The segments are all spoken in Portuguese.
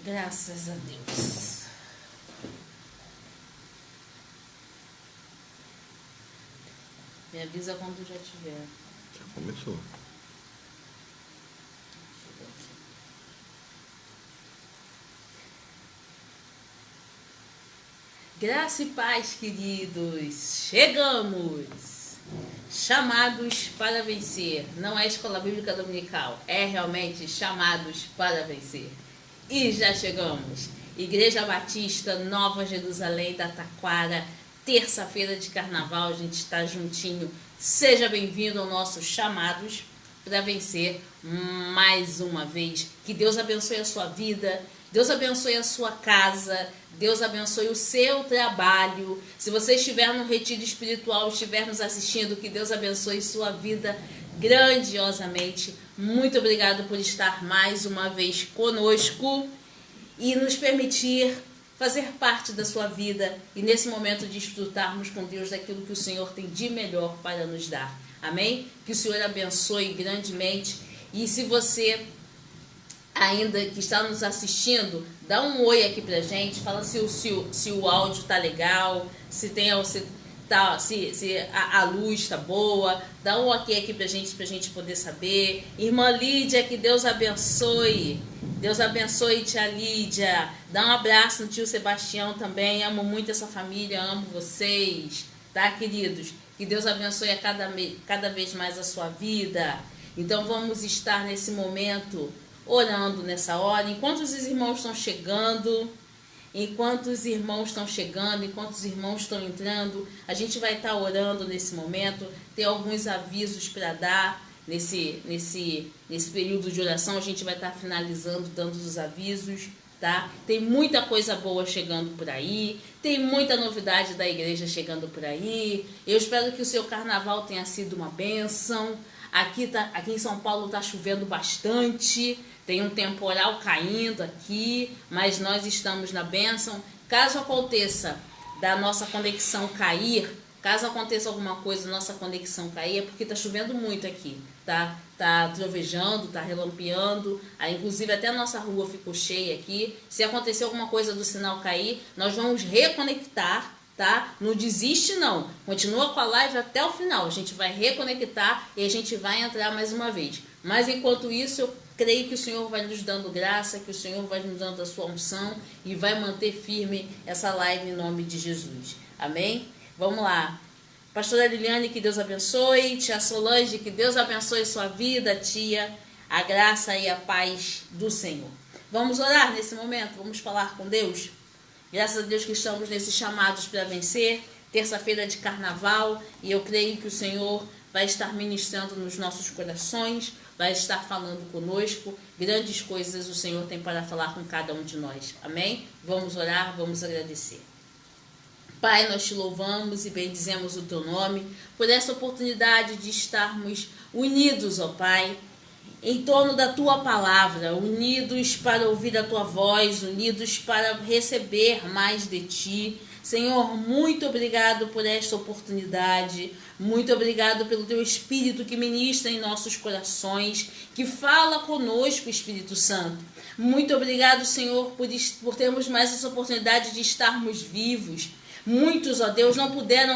Graças a Deus. Me avisa quando já tiver. Já começou. Graça e paz, queridos. Chegamos. Chamados para vencer. Não é Escola Bíblica Dominical. É realmente chamados para vencer. E já chegamos. Igreja Batista, Nova Jerusalém da Taquara. Terça-feira de carnaval, a gente está juntinho. Seja bem-vindo ao nosso Chamados para Vencer mais uma vez. Que Deus abençoe a sua vida, Deus abençoe a sua casa, Deus abençoe o seu trabalho. Se você estiver no retiro espiritual, estiver nos assistindo, que Deus abençoe sua vida grandiosamente. Muito obrigado por estar mais uma vez conosco e nos permitir fazer parte da sua vida e nesse momento desfrutarmos com Deus daquilo que o Senhor tem de melhor para nos dar. Amém? Que o Senhor abençoe grandemente. E se você ainda que está nos assistindo, dá um oi aqui pra gente, fala se o áudio tá legal, se a luz tá boa, dá um ok aqui pra gente poder saber. Irmã Lídia, que Deus abençoe. Deus abençoe, tia Lídia. Dá um abraço no tio Sebastião também. Amo muito essa família, amo vocês, tá, queridos? Que Deus abençoe a cada vez mais a sua vida. Então vamos estar nesse momento orando nessa hora. Enquanto os irmãos estão chegando, enquanto os irmãos estão entrando, a gente vai estar orando nesse momento. Tem alguns avisos para dar. Nesse período de oração, a gente vai estar finalizando, dando os avisos, tá? Tem muita coisa boa chegando por aí, tem muita novidade da igreja chegando por aí. Eu espero que o seu carnaval tenha sido uma bênção. Aqui em São Paulo está chovendo bastante, tem um temporal caindo aqui, mas nós estamos na bênção. Caso aconteça da nossa conexão cair, caso aconteça alguma coisa, nossa conexão cair, é porque está chovendo muito aqui, tá? Tá trovejando, tá relampeando, inclusive até a nossa rua ficou cheia aqui. Se acontecer alguma coisa do sinal cair, nós vamos reconectar, tá? Não desiste não, continua com a live até o final, a gente vai reconectar e a gente vai entrar mais uma vez. Mas enquanto isso, eu creio que o Senhor vai nos dando graça, que o Senhor vai nos dando a sua unção e vai manter firme essa live em nome de Jesus. Amém? Vamos lá. Pastora Liliane, que Deus abençoe. Tia Solange, que Deus abençoe sua vida, tia. A graça e a paz do Senhor. Vamos orar nesse momento, vamos falar com Deus. Graças a Deus que estamos nesses chamados para vencer. Terça-feira de carnaval. E eu creio que o Senhor vai estar ministrando nos nossos corações, vai estar falando conosco. Grandes coisas o Senhor tem para falar com cada um de nós. Amém? Vamos orar, vamos agradecer. Pai, nós te louvamos e bendizemos o teu nome por essa oportunidade de estarmos unidos, ó Pai, em torno da tua palavra, unidos para ouvir a tua voz, unidos para receber mais de ti. Senhor, muito obrigado por esta oportunidade, muito obrigado pelo teu Espírito que ministra em nossos corações, que fala conosco, Espírito Santo. Muito obrigado, Senhor, por termos mais essa oportunidade de estarmos vivos. Muitos, ó Deus,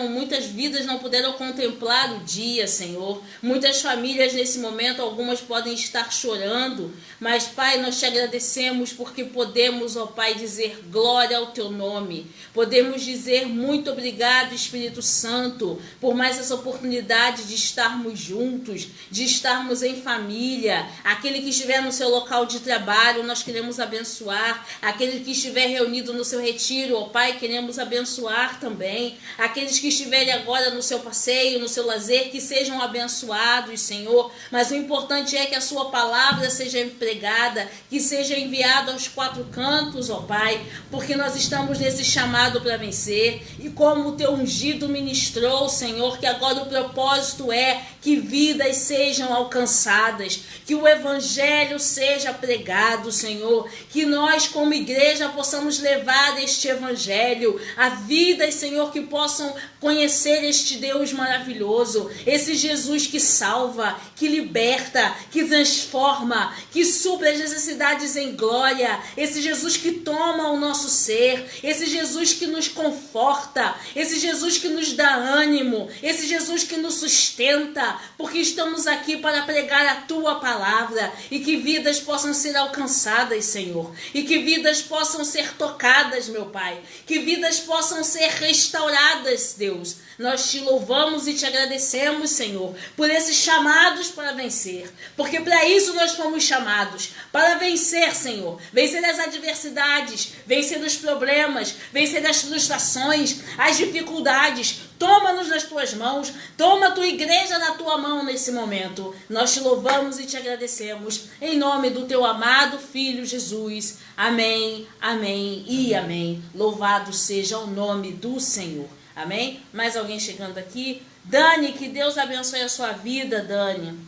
muitas vidas não puderam contemplar o dia, Senhor. Muitas famílias nesse momento, algumas podem estar chorando, mas, Pai, nós te agradecemos porque podemos, ó Pai, dizer glória ao teu nome. Podemos dizer muito obrigado, Espírito Santo, por mais essa oportunidade de estarmos juntos, de estarmos em família. Aquele que estiver no seu local de trabalho, nós queremos abençoar. Aquele que estiver reunido no seu retiro, ó Pai, queremos abençoar também. Aqueles que estiverem agora no seu passeio, no seu lazer, que sejam abençoados, Senhor. Mas o importante é que a sua palavra seja empregada, que seja enviada aos quatro cantos, ó Pai, porque nós estamos nesse chamado para vencer. E como o teu ungido ministrou, Senhor, que agora o propósito é que que vidas sejam alcançadas, que o evangelho seja pregado, Senhor, que nós como igreja possamos levar este evangelho a vidas, Senhor, que possam conhecer este Deus maravilhoso, esse Jesus que salva, que liberta, que transforma, que supre as necessidades em glória, esse Jesus que toma o nosso ser, esse Jesus que nos conforta, esse Jesus que nos dá ânimo, esse Jesus que nos sustenta, porque estamos aqui para pregar a Tua palavra e que vidas possam ser alcançadas, Senhor, e que vidas possam ser tocadas, meu Pai, que vidas possam ser restauradas, Deus. Nós te louvamos e te agradecemos, Senhor, por esses chamados para vencer, porque para isso nós fomos chamados, para vencer, Senhor, vencer as adversidades, vencer os problemas, vencer as frustrações, as dificuldades. Toma-nos nas tuas mãos, toma a tua igreja na tua mão nesse momento. Nós te louvamos e te agradecemos, em nome do teu amado Filho Jesus. Amém, amém e amém. Louvado seja o nome do Senhor. Amém? Mais alguém chegando aqui? Dani, que Deus abençoe a sua vida, Dani.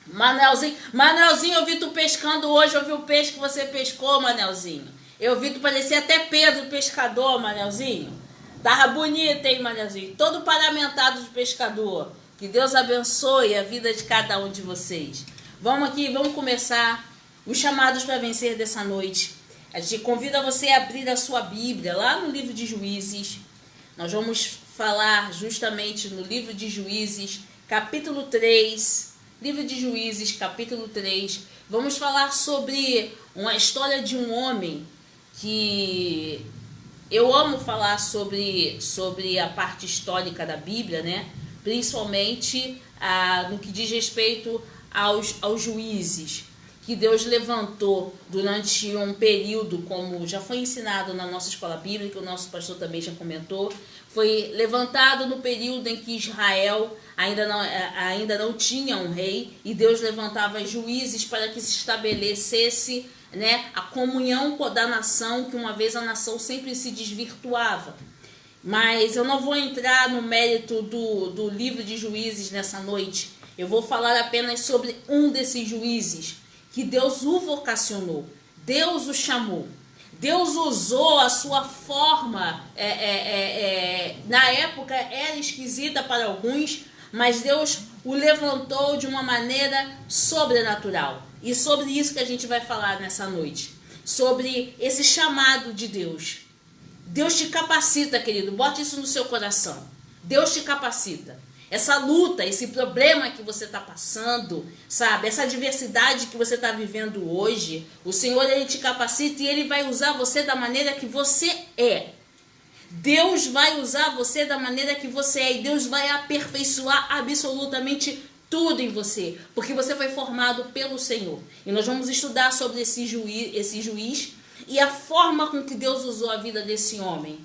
Manelzinho, eu vi tu pescando hoje, eu vi o peixe que você pescou, Manelzinho. Eu vi tu parecer até Pedro pescador, Manelzinho. Tava bonito, hein, Manelzinho? Todo paramentado de pescador. Que Deus abençoe a vida de cada um de vocês. Vamos aqui, vamos começar os chamados para vencer dessa noite. A gente convida você a abrir a sua Bíblia lá no livro de Juízes. Nós vamos falar justamente no livro de Juízes, capítulo 3. Livro de Juízes, capítulo 3. Vamos falar sobre uma história de um homem que eu amo falar sobre a parte histórica da Bíblia, né? Principalmente no que diz respeito aos juízes que Deus levantou durante um período, como já foi ensinado na nossa escola bíblica, o nosso pastor também já comentou, foi levantado no período em que Israel ainda não tinha um rei, e Deus levantava juízes para que se estabelecesse, né, a comunhão da nação, que uma vez a nação sempre se desvirtuava. Mas eu não vou entrar no mérito do livro de Juízes nessa noite. Eu vou falar apenas sobre um desses juízes, que Deus o vocacionou, Deus o chamou, Deus usou a sua forma, na época era esquisita para alguns, mas Deus o levantou de uma maneira sobrenatural. E sobre isso que a gente vai falar nessa noite, sobre esse chamado de Deus. Deus te capacita, querido, bote isso no seu coração. Deus te capacita. Essa luta, esse problema que você está passando, sabe? Essa adversidade que você está vivendo hoje, o Senhor, Ele te capacita e Ele vai usar você da maneira que você é. Deus vai usar você da maneira que você é e Deus vai aperfeiçoar absolutamente tudo em você, porque você foi formado pelo Senhor. E nós vamos estudar sobre esse juiz e a forma com que Deus usou a vida desse homem.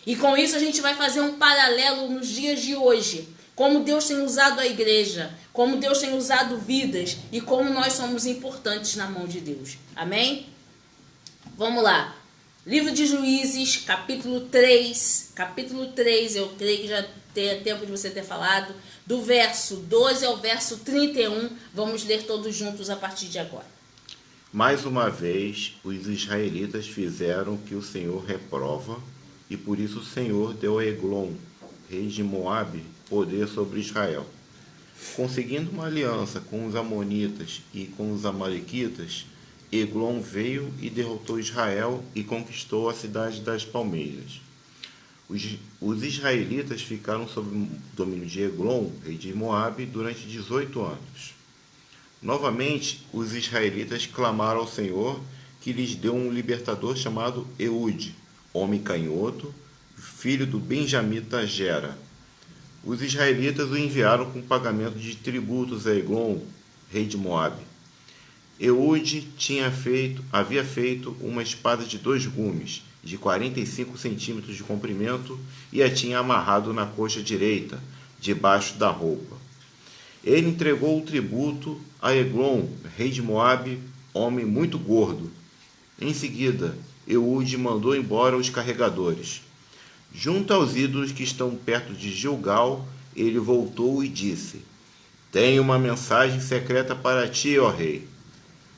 E com isso a gente vai fazer um paralelo nos dias de hoje, como Deus tem usado a igreja, como Deus tem usado vidas e como nós somos importantes na mão de Deus. Amém? Vamos lá. Livro de Juízes, capítulo 3. Capítulo 3, eu creio que já tem tempo de você ter falado. Do verso 12 ao verso 31. Vamos ler todos juntos a partir de agora. Mais uma vez, os israelitas fizeram o que o Senhor reprova, e por isso o Senhor deu a Eglon, rei de Moabe, poder sobre Israel. Conseguindo uma aliança com os amonitas e com os amalequitas, Eglon veio e derrotou Israel e conquistou a cidade das palmeiras. Os israelitas ficaram sob o domínio de Eglon, rei de Moabe, durante 18 anos. Novamente, os israelitas clamaram ao Senhor, que lhes deu um libertador chamado Eude, homem canhoto, filho do benjamita Gera. Os israelitas o enviaram com pagamento de tributos a Eglon, rei de Moabe. Eude havia feito uma espada de 2 gumes, de 45 centímetros de comprimento, e a tinha amarrado na coxa direita, debaixo da roupa. Ele entregou o tributo a Eglon, rei de Moabe, homem muito gordo. Em seguida, Eude mandou embora os carregadores. Junto aos ídolos que estão perto de Gilgal, ele voltou e disse: tenho uma mensagem secreta para ti, ó rei.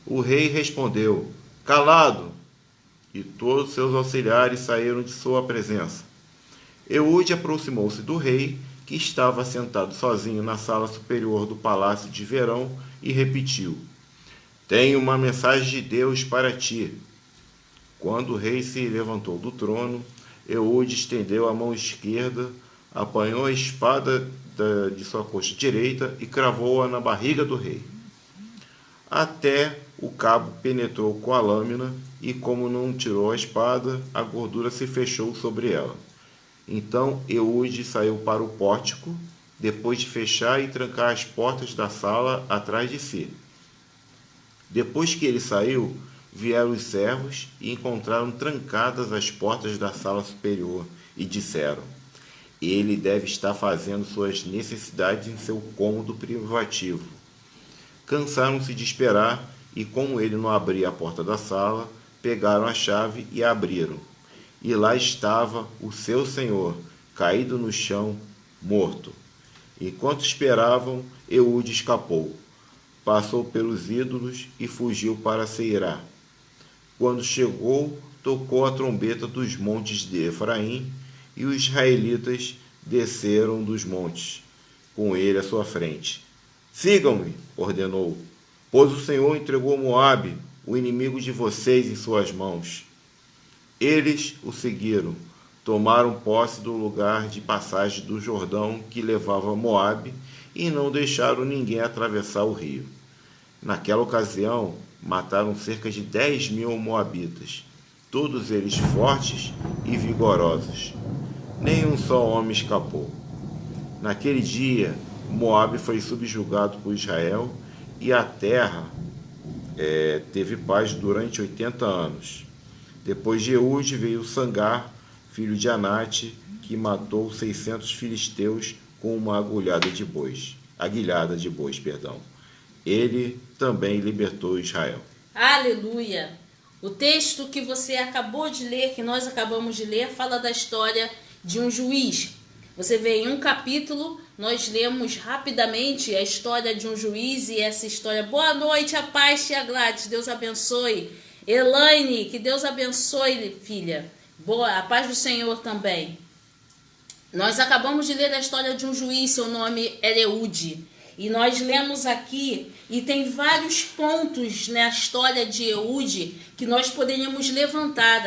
O rei respondeu, calado, e todos seus auxiliares saíram de sua presença. Eude aproximou-se do rei, que estava sentado sozinho na sala superior do palácio de verão, e repetiu, tenho uma mensagem de Deus para ti. Quando o rei se levantou do trono, Eude estendeu a mão esquerda, apanhou a espada de sua coxa direita e cravou-a na barriga do rei. Até o cabo penetrou com a lâmina e, como não tirou a espada, a gordura se fechou sobre ela. Então Eude saiu para o pórtico, depois de fechar e trancar as portas da sala atrás de si. Depois que ele saiu, vieram os servos e encontraram trancadas as portas da sala superior e disseram, ele deve estar fazendo suas necessidades em seu cômodo privativo. Cansaram-se de esperar e, como ele não abria a porta da sala, pegaram a chave e a abriram. E lá estava o seu senhor, caído no chão, morto. Enquanto esperavam, Eude escapou, passou pelos ídolos e fugiu para Seirá. Quando chegou, tocou a trombeta dos montes de Efraim, e os israelitas desceram dos montes, com ele à sua frente. Sigam-me, ordenou, pois o Senhor entregou Moabe, o inimigo de vocês, em suas mãos. Eles o seguiram, tomaram posse do lugar de passagem do Jordão que levava a Moabe e não deixaram ninguém atravessar o rio. Naquela ocasião, mataram cerca de 10.000 moabitas, todos eles fortes e vigorosos. Nenhum só homem escapou. Naquele dia, Moabe foi subjugado por Israel e a terra teve paz durante 80 anos. Depois de Eude veio Sangar, filho de Anate, que matou 600 filisteus com uma aguilhada de bois. Ele também libertou Israel. Aleluia! O texto que você acabou de ler, que nós acabamos de ler, fala da história de um juiz. Você vê em um capítulo, nós lemos rapidamente a história de um juiz e essa história. Boa noite, a paz, tia Gladys, Deus abençoe. Elaine, que Deus abençoe, filha. Boa, a paz do Senhor também. Nós acabamos de ler a história de um juiz, seu nome era Eude. E nós lemos aqui, e tem vários pontos na história de Eude que nós poderíamos levantar,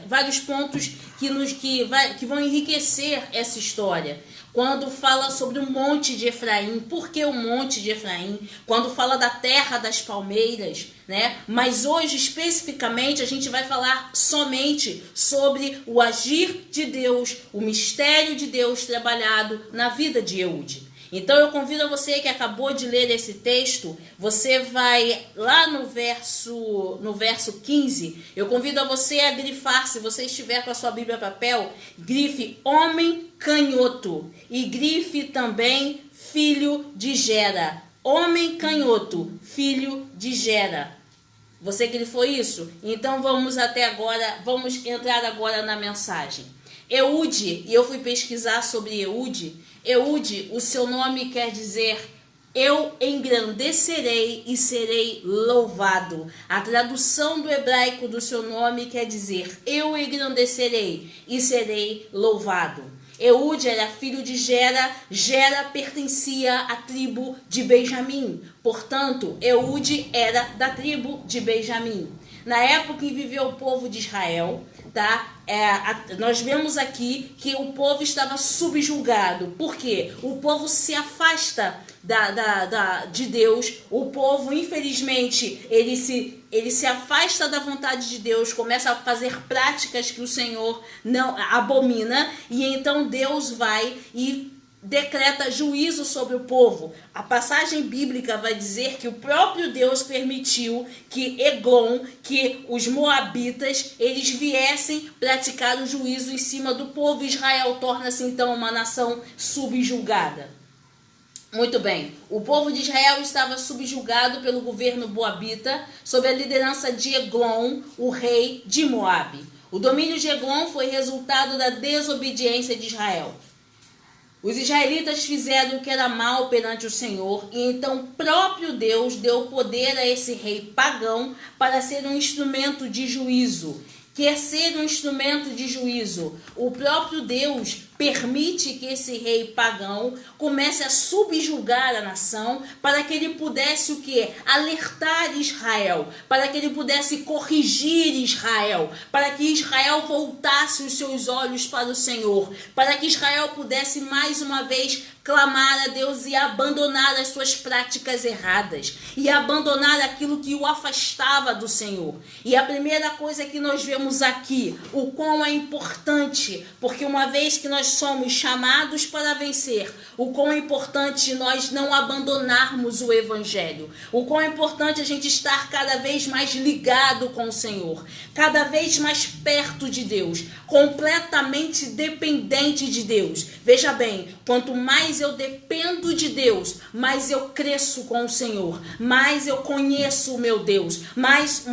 vários pontos que vão enriquecer essa história. Quando fala sobre o Monte de Efraim, por que o Monte de Efraim? Quando fala da terra das palmeiras, né? Mas hoje, especificamente, a gente vai falar somente sobre o agir de Deus, o mistério de Deus trabalhado na vida de Eude. Então eu convido a você que acabou de ler esse texto, você vai lá no verso 15, eu convido a você a grifar, se você estiver com a sua Bíblia papel, grife homem canhoto e grife também filho de Gera. Homem canhoto, filho de Gera. Você grifou isso? Então vamos entrar agora na mensagem. Eude, e eu fui pesquisar sobre Eude. Eude, o seu nome quer dizer eu engrandecerei e serei louvado. A tradução do hebraico do seu nome quer dizer eu engrandecerei e serei louvado. Eude era filho de Gera, Gera pertencia à tribo de Benjamim. Portanto, Eude era da tribo de Benjamim. Na época em que viveu o povo de Israel, tá? Nós vemos aqui que o povo estava subjugado. Por quê? O povo se afasta de Deus. O povo, infelizmente, ele se afasta da vontade de Deus, começa a fazer práticas que o Senhor não abomina, e então Deus vai e decreta juízo sobre o povo. A passagem bíblica vai dizer que o próprio Deus permitiu que Eglon, que os moabitas, eles viessem praticar o juízo em cima do povo. Israel torna-se então uma nação subjugada. Muito bem, o povo de Israel estava subjugado pelo governo moabita, sob a liderança de Eglon, o rei de Moabe. O domínio de Eglon foi resultado da desobediência de Israel. Os israelitas fizeram o que era mal perante o Senhor, e então o próprio Deus deu poder a esse rei pagão para ser um instrumento de juízo. Quer ser um instrumento de juízo. O próprio Deus permite que esse rei pagão comece a subjugar a nação para que ele pudesse o quê? Alertar Israel, para que ele pudesse corrigir Israel, para que Israel voltasse os seus olhos para o Senhor, para que Israel pudesse mais uma vez clamar a Deus e abandonar as suas práticas erradas e abandonar aquilo que o afastava do Senhor. E a primeira coisa que nós vemos aqui, o quão é importante, porque uma vez que nós somos chamados para vencer, o quão é importante nós não abandonarmos o Evangelho, o quão é importante a gente estar cada vez mais ligado com o Senhor, cada vez mais perto de Deus, completamente dependente de Deus. Veja bem, quanto mais eu dependo de Deus, mais eu cresço com o Senhor, mais eu conheço o meu Deus, mais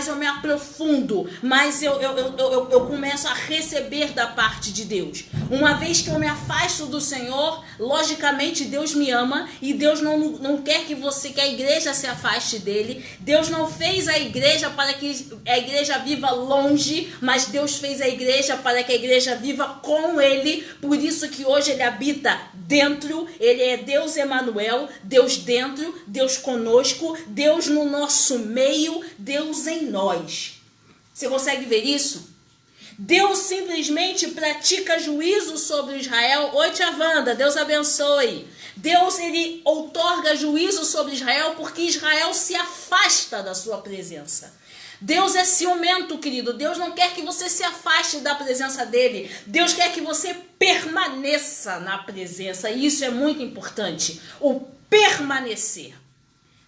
eu me aprofundo, mais eu começo a receber da parte de Deus. Uma vez que eu me afasto do Senhor, logicamente Deus me ama e Deus não quer que a igreja se afaste dele. Deus não fez a igreja para que a igreja viva longe, mas Deus fez a igreja para que a igreja viva com ele. Por isso que hoje ele habita dentro, ele é Deus Emanuel, Deus dentro, Deus conosco, Deus no nosso meio, Deus em nós. Você consegue ver isso? Deus simplesmente pratica juízo sobre Israel. Oi, tia Wanda, Deus abençoe. Deus, ele outorga juízo sobre Israel porque Israel se afasta da sua presença. Deus é ciumento, querido. Deus não quer que você se afaste da presença dele. Deus quer que você permaneça na presença. E isso é muito importante. O permanecer.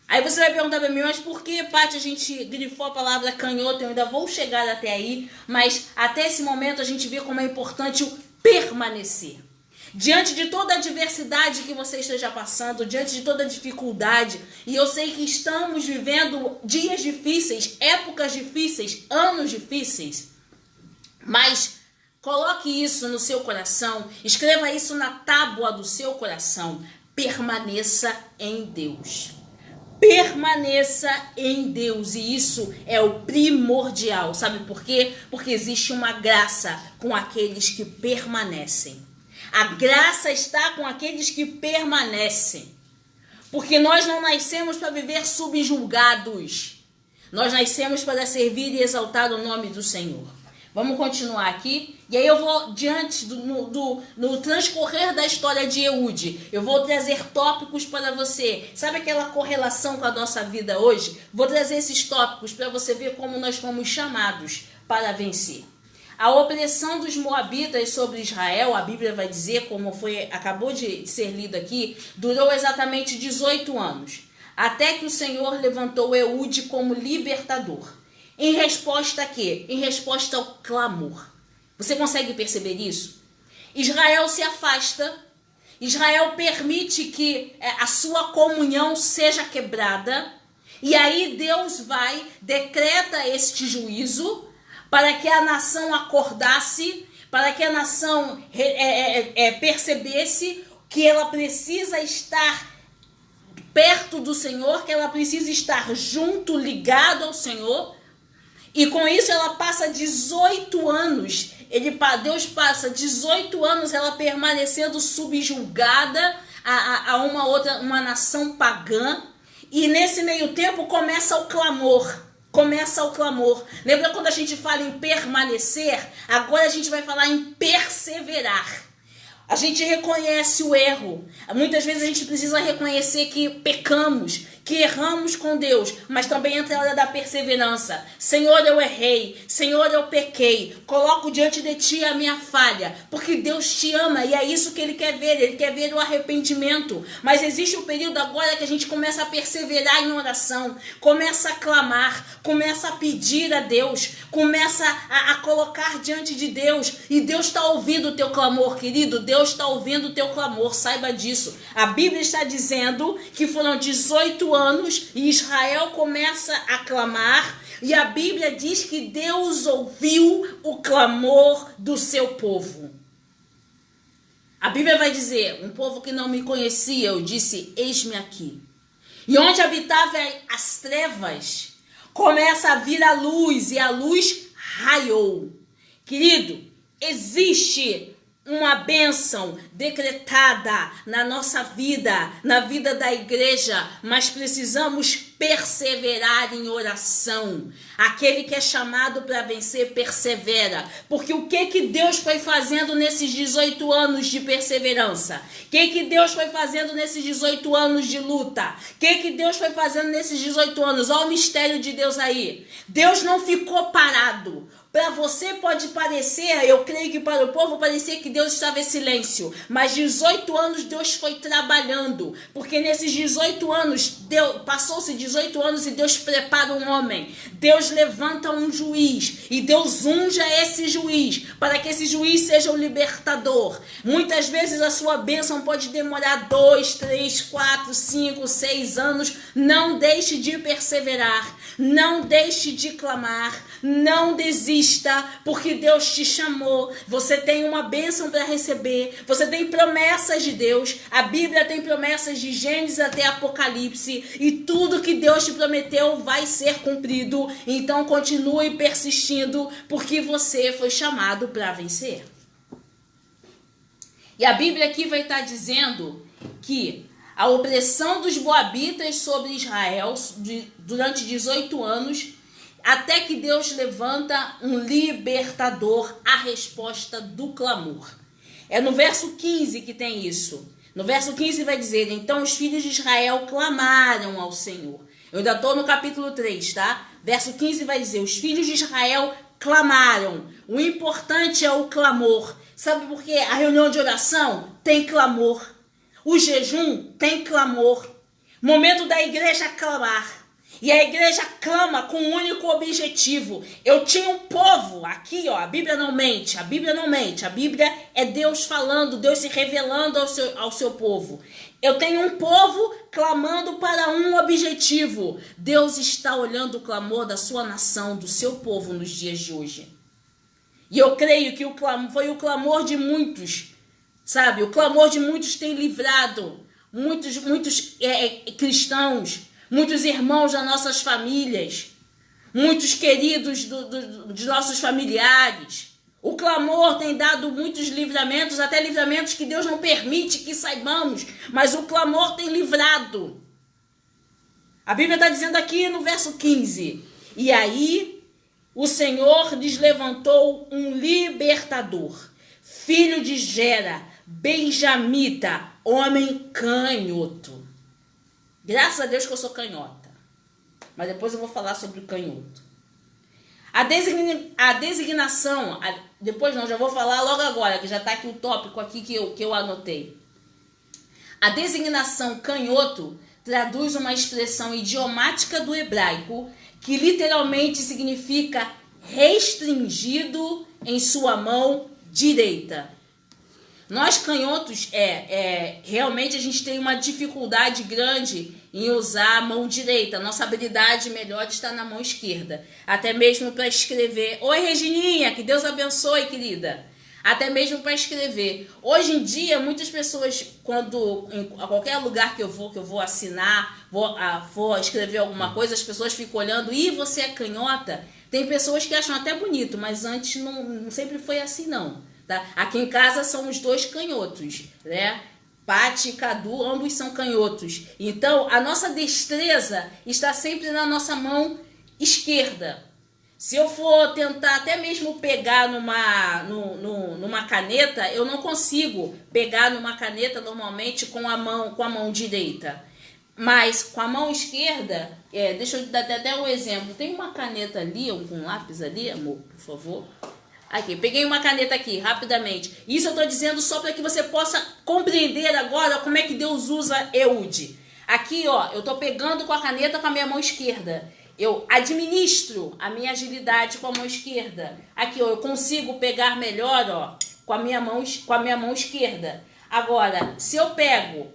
Aí você vai perguntar para mim, mas por que, Paty, a gente grifou a palavra canhoto? Eu ainda vou chegar até aí. Mas até esse momento a gente vê como é importante o permanecer. Diante de toda a adversidade que você esteja passando, diante de toda a dificuldade, e eu sei que estamos vivendo dias difíceis, épocas difíceis, anos difíceis, mas coloque isso no seu coração, escreva isso na tábua do seu coração, permaneça em Deus. Permaneça em Deus, e isso é o primordial, sabe por quê? Porque existe uma graça com aqueles que permanecem. A graça está com aqueles que permanecem. Porque nós não nascemos para viver subjulgados. Nós nascemos para servir e exaltar o nome do Senhor. Vamos continuar aqui. E aí eu vou, diante no transcorrer da história de Eude, eu vou trazer tópicos para você. Sabe aquela correlação com a nossa vida hoje? Vou trazer esses tópicos para você ver como nós fomos chamados para vencer. A opressão dos moabitas sobre Israel, a Bíblia vai dizer, como acabou de ser lido aqui, durou exatamente 18 anos, até que o Senhor levantou Eude como libertador. Em resposta a quê? Em resposta ao clamor. Você consegue perceber isso? Israel se afasta, Israel permite que a sua comunhão seja quebrada, e aí Deus decreta este juízo, para que a nação acordasse, para que a nação percebesse que ela precisa estar perto do Senhor, que ela precisa estar junto, ligado ao Senhor. E com isso ela passa 18 anos, Deus passa 18 anos ela permanecendo subjugada a uma nação pagã. E nesse meio tempo começa o clamor. Lembra quando a gente fala em permanecer? Agora a gente vai falar em perseverar. A gente reconhece o erro. Muitas vezes a gente precisa reconhecer que pecamos, que erramos com Deus, mas também entra a hora da perseverança. Senhor, eu errei. Senhor, eu pequei. Coloco diante de ti a minha falha, porque Deus te ama e é isso que Ele quer ver. Ele quer ver o arrependimento. Mas existe um período agora que a gente começa a perseverar em oração, começa a clamar, começa a pedir a Deus, começa a colocar diante de Deus. E Deus está ouvindo o teu clamor, querido. Deus está ouvindo o teu clamor, saiba disso. A Bíblia está dizendo que foram 18 anos e Israel começa a clamar, e a Bíblia diz que Deus ouviu o clamor do seu povo. A Bíblia vai dizer, um povo que não me conhecia, eu disse, eis-me aqui. E onde habitava as trevas, começa a vir a luz, e a luz raiou. Querido, existe uma bênção decretada na nossa vida, na vida da igreja, mas precisamos perseverar em oração. Aquele que é chamado para vencer, persevera. Porque o que Deus foi fazendo nesses 18 anos de perseverança? O que Deus foi fazendo nesses 18 anos de luta? O que Deus foi fazendo nesses 18 anos? Olha o mistério de Deus aí. Deus não ficou parado. Para você pode parecer, eu creio que para o povo parecia que Deus estava em silêncio. Mas 18 anos Deus foi trabalhando. Porque nesses 18 anos, passou-se 18 anos e Deus prepara um homem. Deus levanta um juiz. E Deus unja esse juiz. Para que esse juiz seja o libertador. Muitas vezes a sua bênção pode demorar 2, 3, 4, 5, 6 anos. Não deixe de perseverar. Não deixe de clamar. Não desista. Porque Deus te chamou, você tem uma bênção para receber, você tem promessas de Deus, a Bíblia tem promessas de Gênesis até Apocalipse, e tudo que Deus te prometeu vai ser cumprido. Então continue persistindo, porque você foi chamado para vencer. E a Bíblia aqui vai estar dizendo que a opressão dos moabitas sobre Israel durante 18 anos, até que Deus levanta um libertador, a resposta do clamor. É no verso 15 que tem isso. No verso 15 vai dizer, então os filhos de Israel clamaram ao Senhor. Eu ainda estou no capítulo 3, tá? Verso 15 vai dizer, os filhos de Israel clamaram. O importante é o clamor. Sabe por quê? A reunião de oração tem clamor. O jejum tem clamor. Momento da igreja clamar. E a igreja clama com um único objetivo. Eu tinha um povo, aqui ó, a Bíblia não mente, a Bíblia não mente. A Bíblia é Deus falando, Deus se revelando ao seu povo. Eu tenho um povo clamando para um objetivo. Deus está olhando o clamor da sua nação, do seu povo nos dias de hoje. E eu creio que foi o clamor de muitos, sabe? O clamor de muitos tem livrado muitos cristãos, muitos irmãos das nossas famílias, muitos queridos de nossos familiares. O clamor tem dado muitos livramentos, até livramentos que Deus não permite que saibamos, mas o clamor tem livrado. A Bíblia está dizendo aqui no verso 15, e aí o Senhor lhes levantou um libertador, filho de Gera, benjamita, homem canhoto. Graças a Deus que eu sou canhota. Mas depois eu vou falar sobre o canhoto. A designação, depois não, já vou falar logo agora, que já está aqui o tópico aqui que eu anotei. A designação canhoto traduz uma expressão idiomática do hebraico que literalmente significa restringido em sua mão direita. Nós canhotos, realmente a gente tem uma dificuldade grande em usar a mão direita. Nossa habilidade melhor está na mão esquerda. Até mesmo para escrever. Oi, Regininha, que Deus abençoe, querida. Até mesmo para escrever. Hoje em dia, muitas pessoas, a qualquer lugar que eu vou assinar, vou escrever alguma coisa, as pessoas ficam olhando, e você é canhota? Tem pessoas que acham até bonito, mas antes não sempre foi assim, não. Tá? Aqui em casa são os dois canhotos, né? Pati e Cadu, ambos são canhotos. Então, a nossa destreza está sempre na nossa mão esquerda. Se eu for tentar até mesmo pegar numa caneta, eu não consigo pegar numa caneta normalmente com a mão direita. Mas com a mão esquerda, deixa eu dar até um exemplo. Tem uma caneta ali, um lápis ali, amor, por favor. Aqui, peguei uma caneta aqui, rapidamente. Isso eu estou dizendo só para que você possa compreender agora como é que Deus usa Eude. Aqui, ó, eu estou pegando com a caneta com a minha mão esquerda. Eu administro a minha agilidade com a mão esquerda. Aqui, ó, eu consigo pegar melhor, ó, com a minha mão esquerda. Agora, se eu pego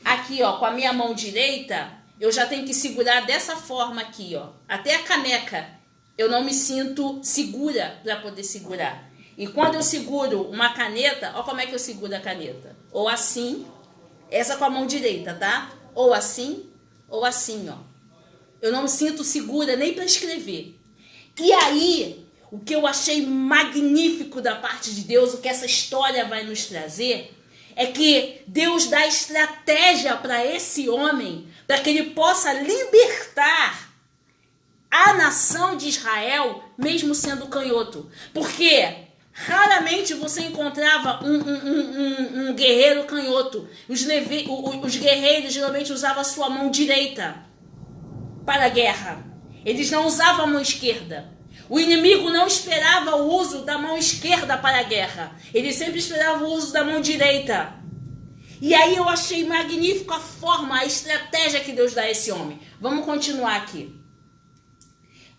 aqui, ó, com a minha mão direita, eu já tenho que segurar dessa forma aqui, ó, até a caneca. Eu não me sinto segura para poder segurar. E quando eu seguro uma caneta, olha como é que eu seguro a caneta. Ou assim, essa com a mão direita, tá? Ou assim, ó. Eu não me sinto segura nem para escrever. E aí, o que eu achei magnífico da parte de Deus, o que essa história vai nos trazer, é que Deus dá estratégia para esse homem, para que ele possa libertar a nação de Israel, mesmo sendo canhoto. Porque raramente você encontrava um guerreiro canhoto. Os guerreiros geralmente usavam a sua mão direita para a guerra. Eles não usavam a mão esquerda. O inimigo não esperava o uso da mão esquerda para a guerra. Ele sempre esperava o uso da mão direita. E aí eu achei magnífico a forma, a estratégia que Deus dá a esse homem. Vamos continuar aqui.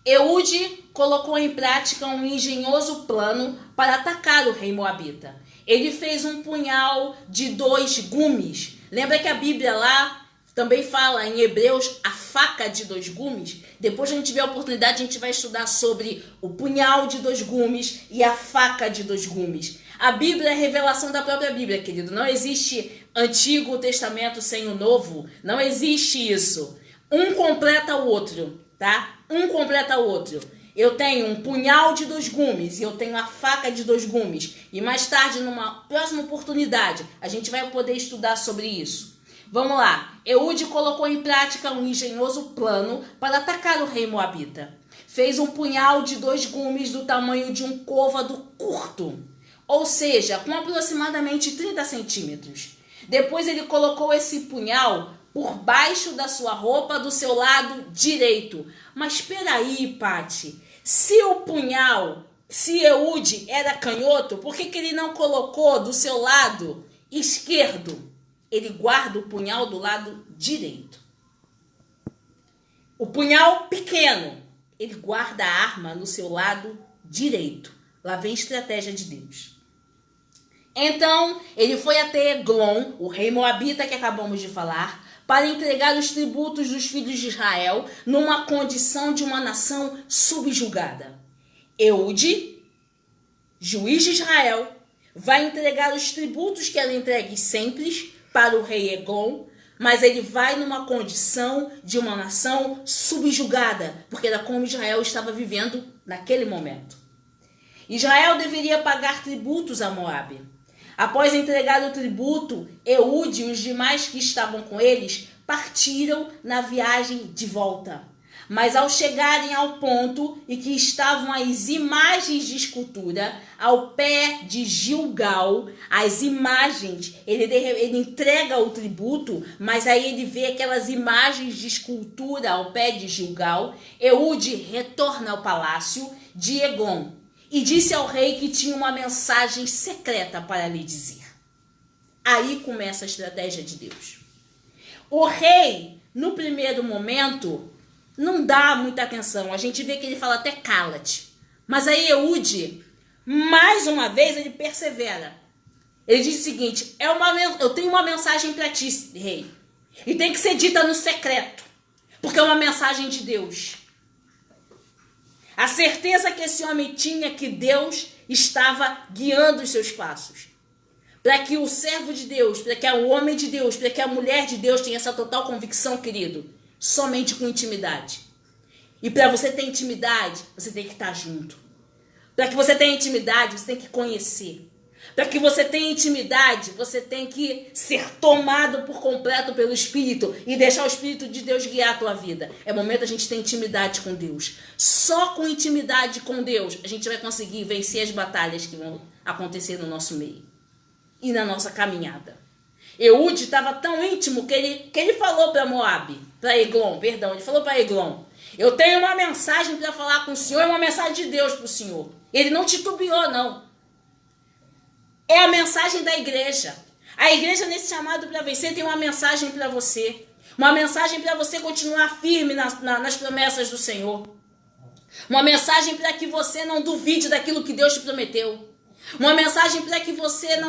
Eude colocou em prática um engenhoso plano para atacar o rei moabita. Ele fez um punhal de 2 gumes. Lembra que a Bíblia lá também fala em Hebreus a faca de 2 gumes? Depois a gente tiver a oportunidade, a gente vai estudar sobre o punhal de 2 gumes e a faca de 2 gumes. A Bíblia é a revelação da própria Bíblia, querido. Não existe Antigo Testamento sem o Novo. Não existe isso. Um completa o outro, tá? Um completa o outro. Eu tenho um punhal de 2 gumes e eu tenho a faca de 2 gumes. E mais tarde, numa próxima oportunidade, a gente vai poder estudar sobre isso. Vamos lá. Eude colocou em prática um engenhoso plano para atacar o rei moabita. Fez um punhal de 2 gumes do tamanho de um côvado curto, ou seja, com aproximadamente 30 centímetros. Depois ele colocou esse punhal por baixo da sua roupa do seu lado direito. Mas espera aí, Pati. Se Eude era canhoto, por que ele não colocou do seu lado esquerdo? Ele guarda o punhal do lado direito. O punhal pequeno, ele guarda a arma no seu lado direito. Lá vem a estratégia de Deus. Então, ele foi até Eglon, o rei moabita que acabamos de falar, para entregar os tributos dos filhos de Israel numa condição de uma nação subjugada. Eude, juiz de Israel, vai entregar os tributos que ela entregue sempre para o rei Eglon, mas ele vai numa condição de uma nação subjugada, porque era como Israel estava vivendo naquele momento. Israel deveria pagar tributos a Moabe. Após entregar o tributo, Eude e os demais que estavam com eles partiram na viagem de volta. Mas ao chegarem ao ponto em que estavam as imagens de escultura, ao pé de Gilgal, as imagens, ele entrega o tributo, mas aí ele vê aquelas imagens de escultura ao pé de Gilgal. Eude retorna ao palácio de Eglon e disse ao rei que tinha uma mensagem secreta para lhe dizer. Aí começa a estratégia de Deus. O rei, no primeiro momento, não dá muita atenção. A gente vê que ele fala até cala-te. Mas aí Eude, mais uma vez, ele persevera. Ele diz o seguinte: eu tenho uma mensagem para ti, rei. E tem que ser dita no secreto. Porque é uma mensagem de Deus. A certeza que esse homem tinha que Deus estava guiando os seus passos. Para que o servo de Deus, para que o homem de Deus, para que a mulher de Deus tenha essa total convicção, querido, somente com intimidade. E para você ter intimidade, você tem que estar junto. Para que você tenha intimidade, você tem que conhecer. Para que você tenha intimidade, você tem que ser tomado por completo pelo Espírito e deixar o Espírito de Deus guiar a tua vida. É momento a gente ter intimidade com Deus. Só com intimidade com Deus a gente vai conseguir vencer as batalhas que vão acontecer no nosso meio e na nossa caminhada. Eude estava tão íntimo que ele falou para Moabe, para Eglon, perdão, ele falou para Eglon: eu tenho uma mensagem para falar com o senhor, uma mensagem de Deus para o senhor. Ele não titubeou, não. É a mensagem da igreja. A igreja, nesse chamado para vencer, tem uma mensagem para você. Uma mensagem para você continuar firme nas promessas do Senhor. Uma mensagem para que você não duvide daquilo que Deus te prometeu. Uma mensagem para que você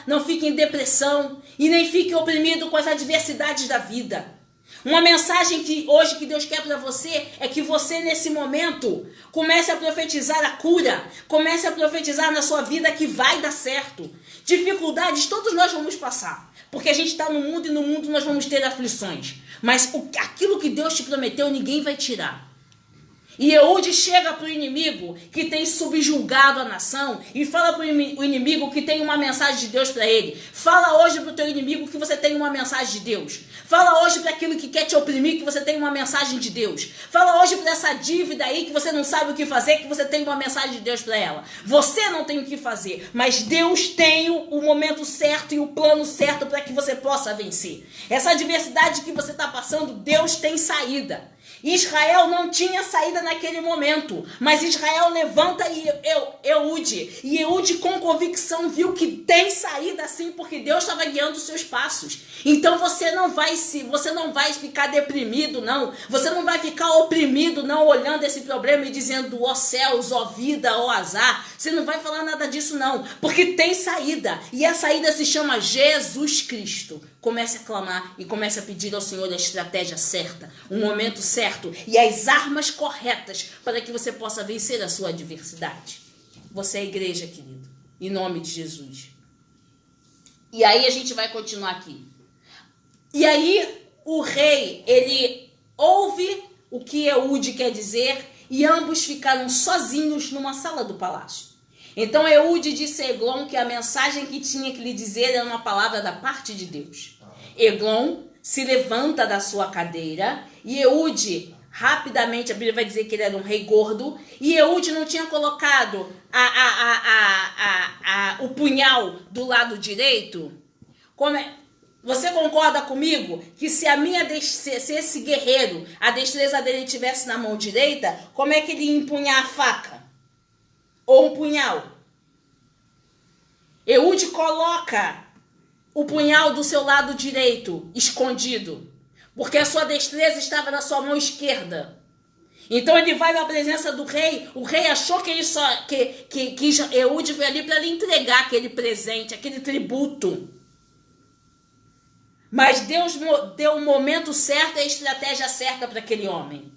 não fique em depressão e nem fique oprimido com as adversidades da vida. Uma mensagem que hoje que Deus quer para você é que você nesse momento comece a profetizar a cura, comece a profetizar na sua vida que vai dar certo. Dificuldades todos nós vamos passar, porque a gente está no mundo e no mundo nós vamos ter aflições. Mas aquilo que Deus te prometeu ninguém vai tirar. E Eude chega para o inimigo que tem subjugado a nação e fala para o inimigo que tem uma mensagem de Deus para ele. Fala hoje para o teu inimigo que você tem uma mensagem de Deus. Fala hoje para aquilo que quer te oprimir que você tem uma mensagem de Deus. Fala hoje para essa dívida aí que você não sabe o que fazer, que você tem uma mensagem de Deus para ela. Você não tem o que fazer, mas Deus tem o momento certo e o plano certo para que você possa vencer. Essa adversidade que você está passando, Deus tem saída. Israel não tinha saída naquele momento, mas Israel levanta Eude, e Eude com convicção viu que tem saída sim, porque Deus estava guiando os seus passos. Então você não vai ficar deprimido não, você não vai ficar oprimido não, olhando esse problema e dizendo ó céus, ó vida, ó azar. Você não vai falar nada disso não, porque tem saída, e a saída se chama Jesus Cristo. Comece a clamar e comece a pedir ao Senhor a estratégia certa, o momento certo e as armas corretas para que você possa vencer a sua adversidade. Você é a igreja, querido, em nome de Jesus. E aí a gente vai continuar aqui. E aí o rei, ele ouve o que Eude quer dizer e ambos ficaram sozinhos numa sala do palácio. Então Eude disse a Eglon que a mensagem que tinha que lhe dizer era uma palavra da parte de Deus. Eglon se levanta da sua cadeira e Eude, rapidamente, a Bíblia vai dizer que ele era um rei gordo, e Eude não tinha colocado o punhal do lado direito. Você concorda comigo que se esse guerreiro, a destreza dele estivesse na mão direita, como é que ele ia empunhar a faca? Ou um punhal? Eude coloca o punhal do seu lado direito, escondido, porque a sua destreza estava na sua mão esquerda. Então ele vai na presença do rei, o rei achou que Eude foi ali para lhe entregar aquele presente, aquele tributo. Mas Deus deu o momento certo e a estratégia certa para aquele homem.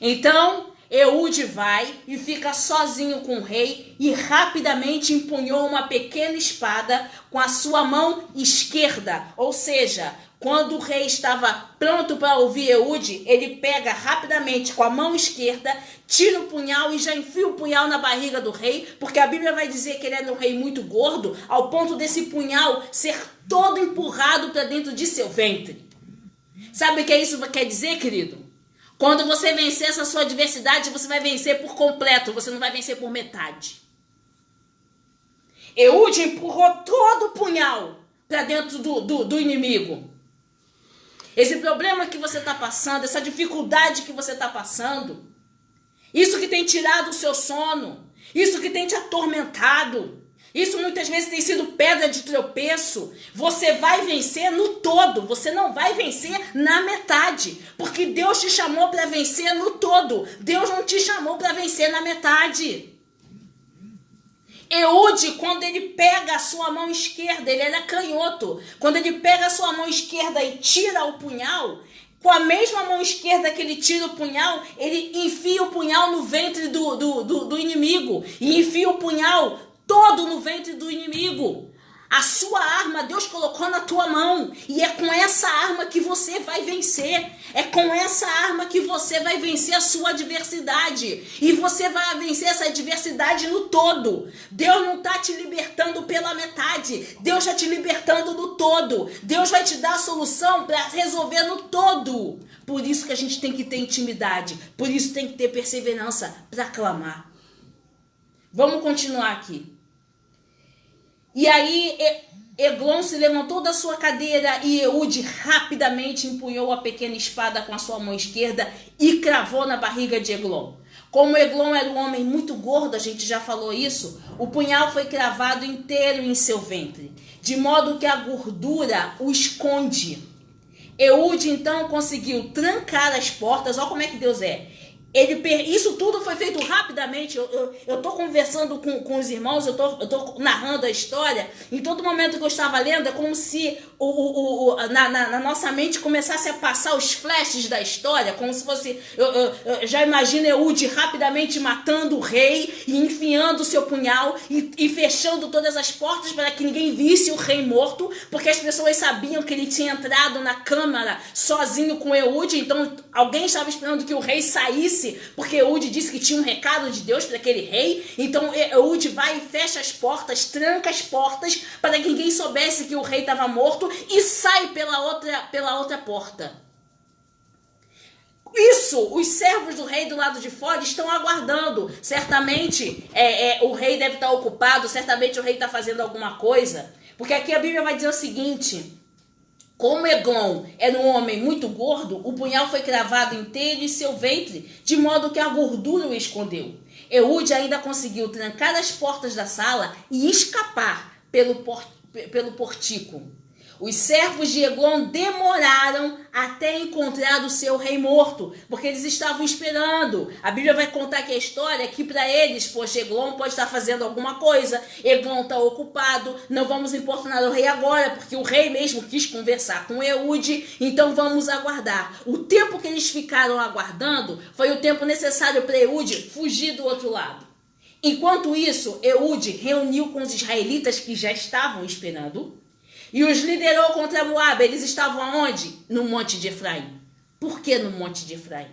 Então Eude vai e fica sozinho com o rei e rapidamente empunhou uma pequena espada com a sua mão esquerda. Ou seja, quando o rei estava pronto para ouvir Eude, ele pega rapidamente com a mão esquerda, tira o punhal e já enfia o punhal na barriga do rei, porque a Bíblia vai dizer que ele era um rei muito gordo, ao ponto desse punhal ser todo empurrado para dentro de seu ventre. Sabe o que isso quer dizer, querido? Quando você vencer essa sua adversidade, você vai vencer por completo, você não vai vencer por metade. Eude empurrou todo o punhal para dentro do inimigo. Esse problema que você está passando, essa dificuldade que você está passando, isso que tem tirado o seu sono, isso que tem te atormentado, isso muitas vezes tem sido pedra de tropeço. Você vai vencer no todo, você não vai vencer na metade, porque Deus te chamou para vencer no todo. Deus não te chamou para vencer na metade. Eude, quando ele pega a sua mão esquerda, ele era canhoto. Quando ele pega a sua mão esquerda e tira o punhal, com a mesma mão esquerda que ele tira o punhal, ele enfia o punhal no ventre do inimigo. E enfia o punhal todo no ventre do inimigo. A sua arma Deus colocou na tua mão. E é com essa arma que você vai vencer. É com essa arma que você vai vencer a sua adversidade. E você vai vencer essa adversidade no todo. Deus não está te libertando pela metade. Deus está te libertando no todo. Deus vai te dar a solução para resolver no todo. Por isso que a gente tem que ter intimidade. Por isso tem que ter perseverança para clamar. Vamos continuar aqui. E aí Eglon se levantou da sua cadeira e Eude rapidamente empunhou a pequena espada com a sua mão esquerda e cravou na barriga de Eglon. Como Eglon era um homem muito gordo, a gente já falou isso, o punhal foi cravado inteiro em seu ventre, de modo que a gordura o esconde. Eude então conseguiu trancar as portas, olha como é que Deus é. Isso tudo foi feito rapidamente. Eu tô conversando com os irmãos, eu tô narrando a história. Em todo momento que eu estava lendo, é como se na nossa mente começasse a passar os flashes da história, como se fosse... Eu já imagino Eude rapidamente matando o rei e enfiando o seu punhal e fechando todas as portas para que ninguém visse o rei morto, porque as pessoas sabiam que ele tinha entrado na câmara sozinho com Eude, então alguém estava esperando que o rei saísse, porque Eude disse que tinha um recado de Deus para aquele rei. Então Eude vai e fecha as portas, tranca as portas para que ninguém soubesse que o rei estava morto e sai pela outra porta. Isso, os servos do rei do lado de fora estão aguardando. Certamente o rei deve estar ocupado, certamente o rei está fazendo alguma coisa, porque aqui a Bíblia vai dizer o seguinte: como Eglon era um homem muito gordo, o punhal foi cravado inteiro em seu ventre, de modo que a gordura o escondeu. Eude ainda conseguiu trancar as portas da sala e escapar pelo portico. Os servos de Eglon demoraram até encontrar o seu rei morto, porque eles estavam esperando. A Bíblia vai contar aqui a história que para eles, poxa, Eglon pode estar fazendo alguma coisa, Eglon está ocupado, não vamos importunar o rei agora, porque o rei mesmo quis conversar com Eude, então vamos aguardar. O tempo que eles ficaram aguardando foi o tempo necessário para Eude fugir do outro lado. Enquanto isso, Eude reuniu com os israelitas que já estavam esperando e os liderou contra Moabe. Eles estavam aonde? No Monte de Efraim. Por que no Monte de Efraim?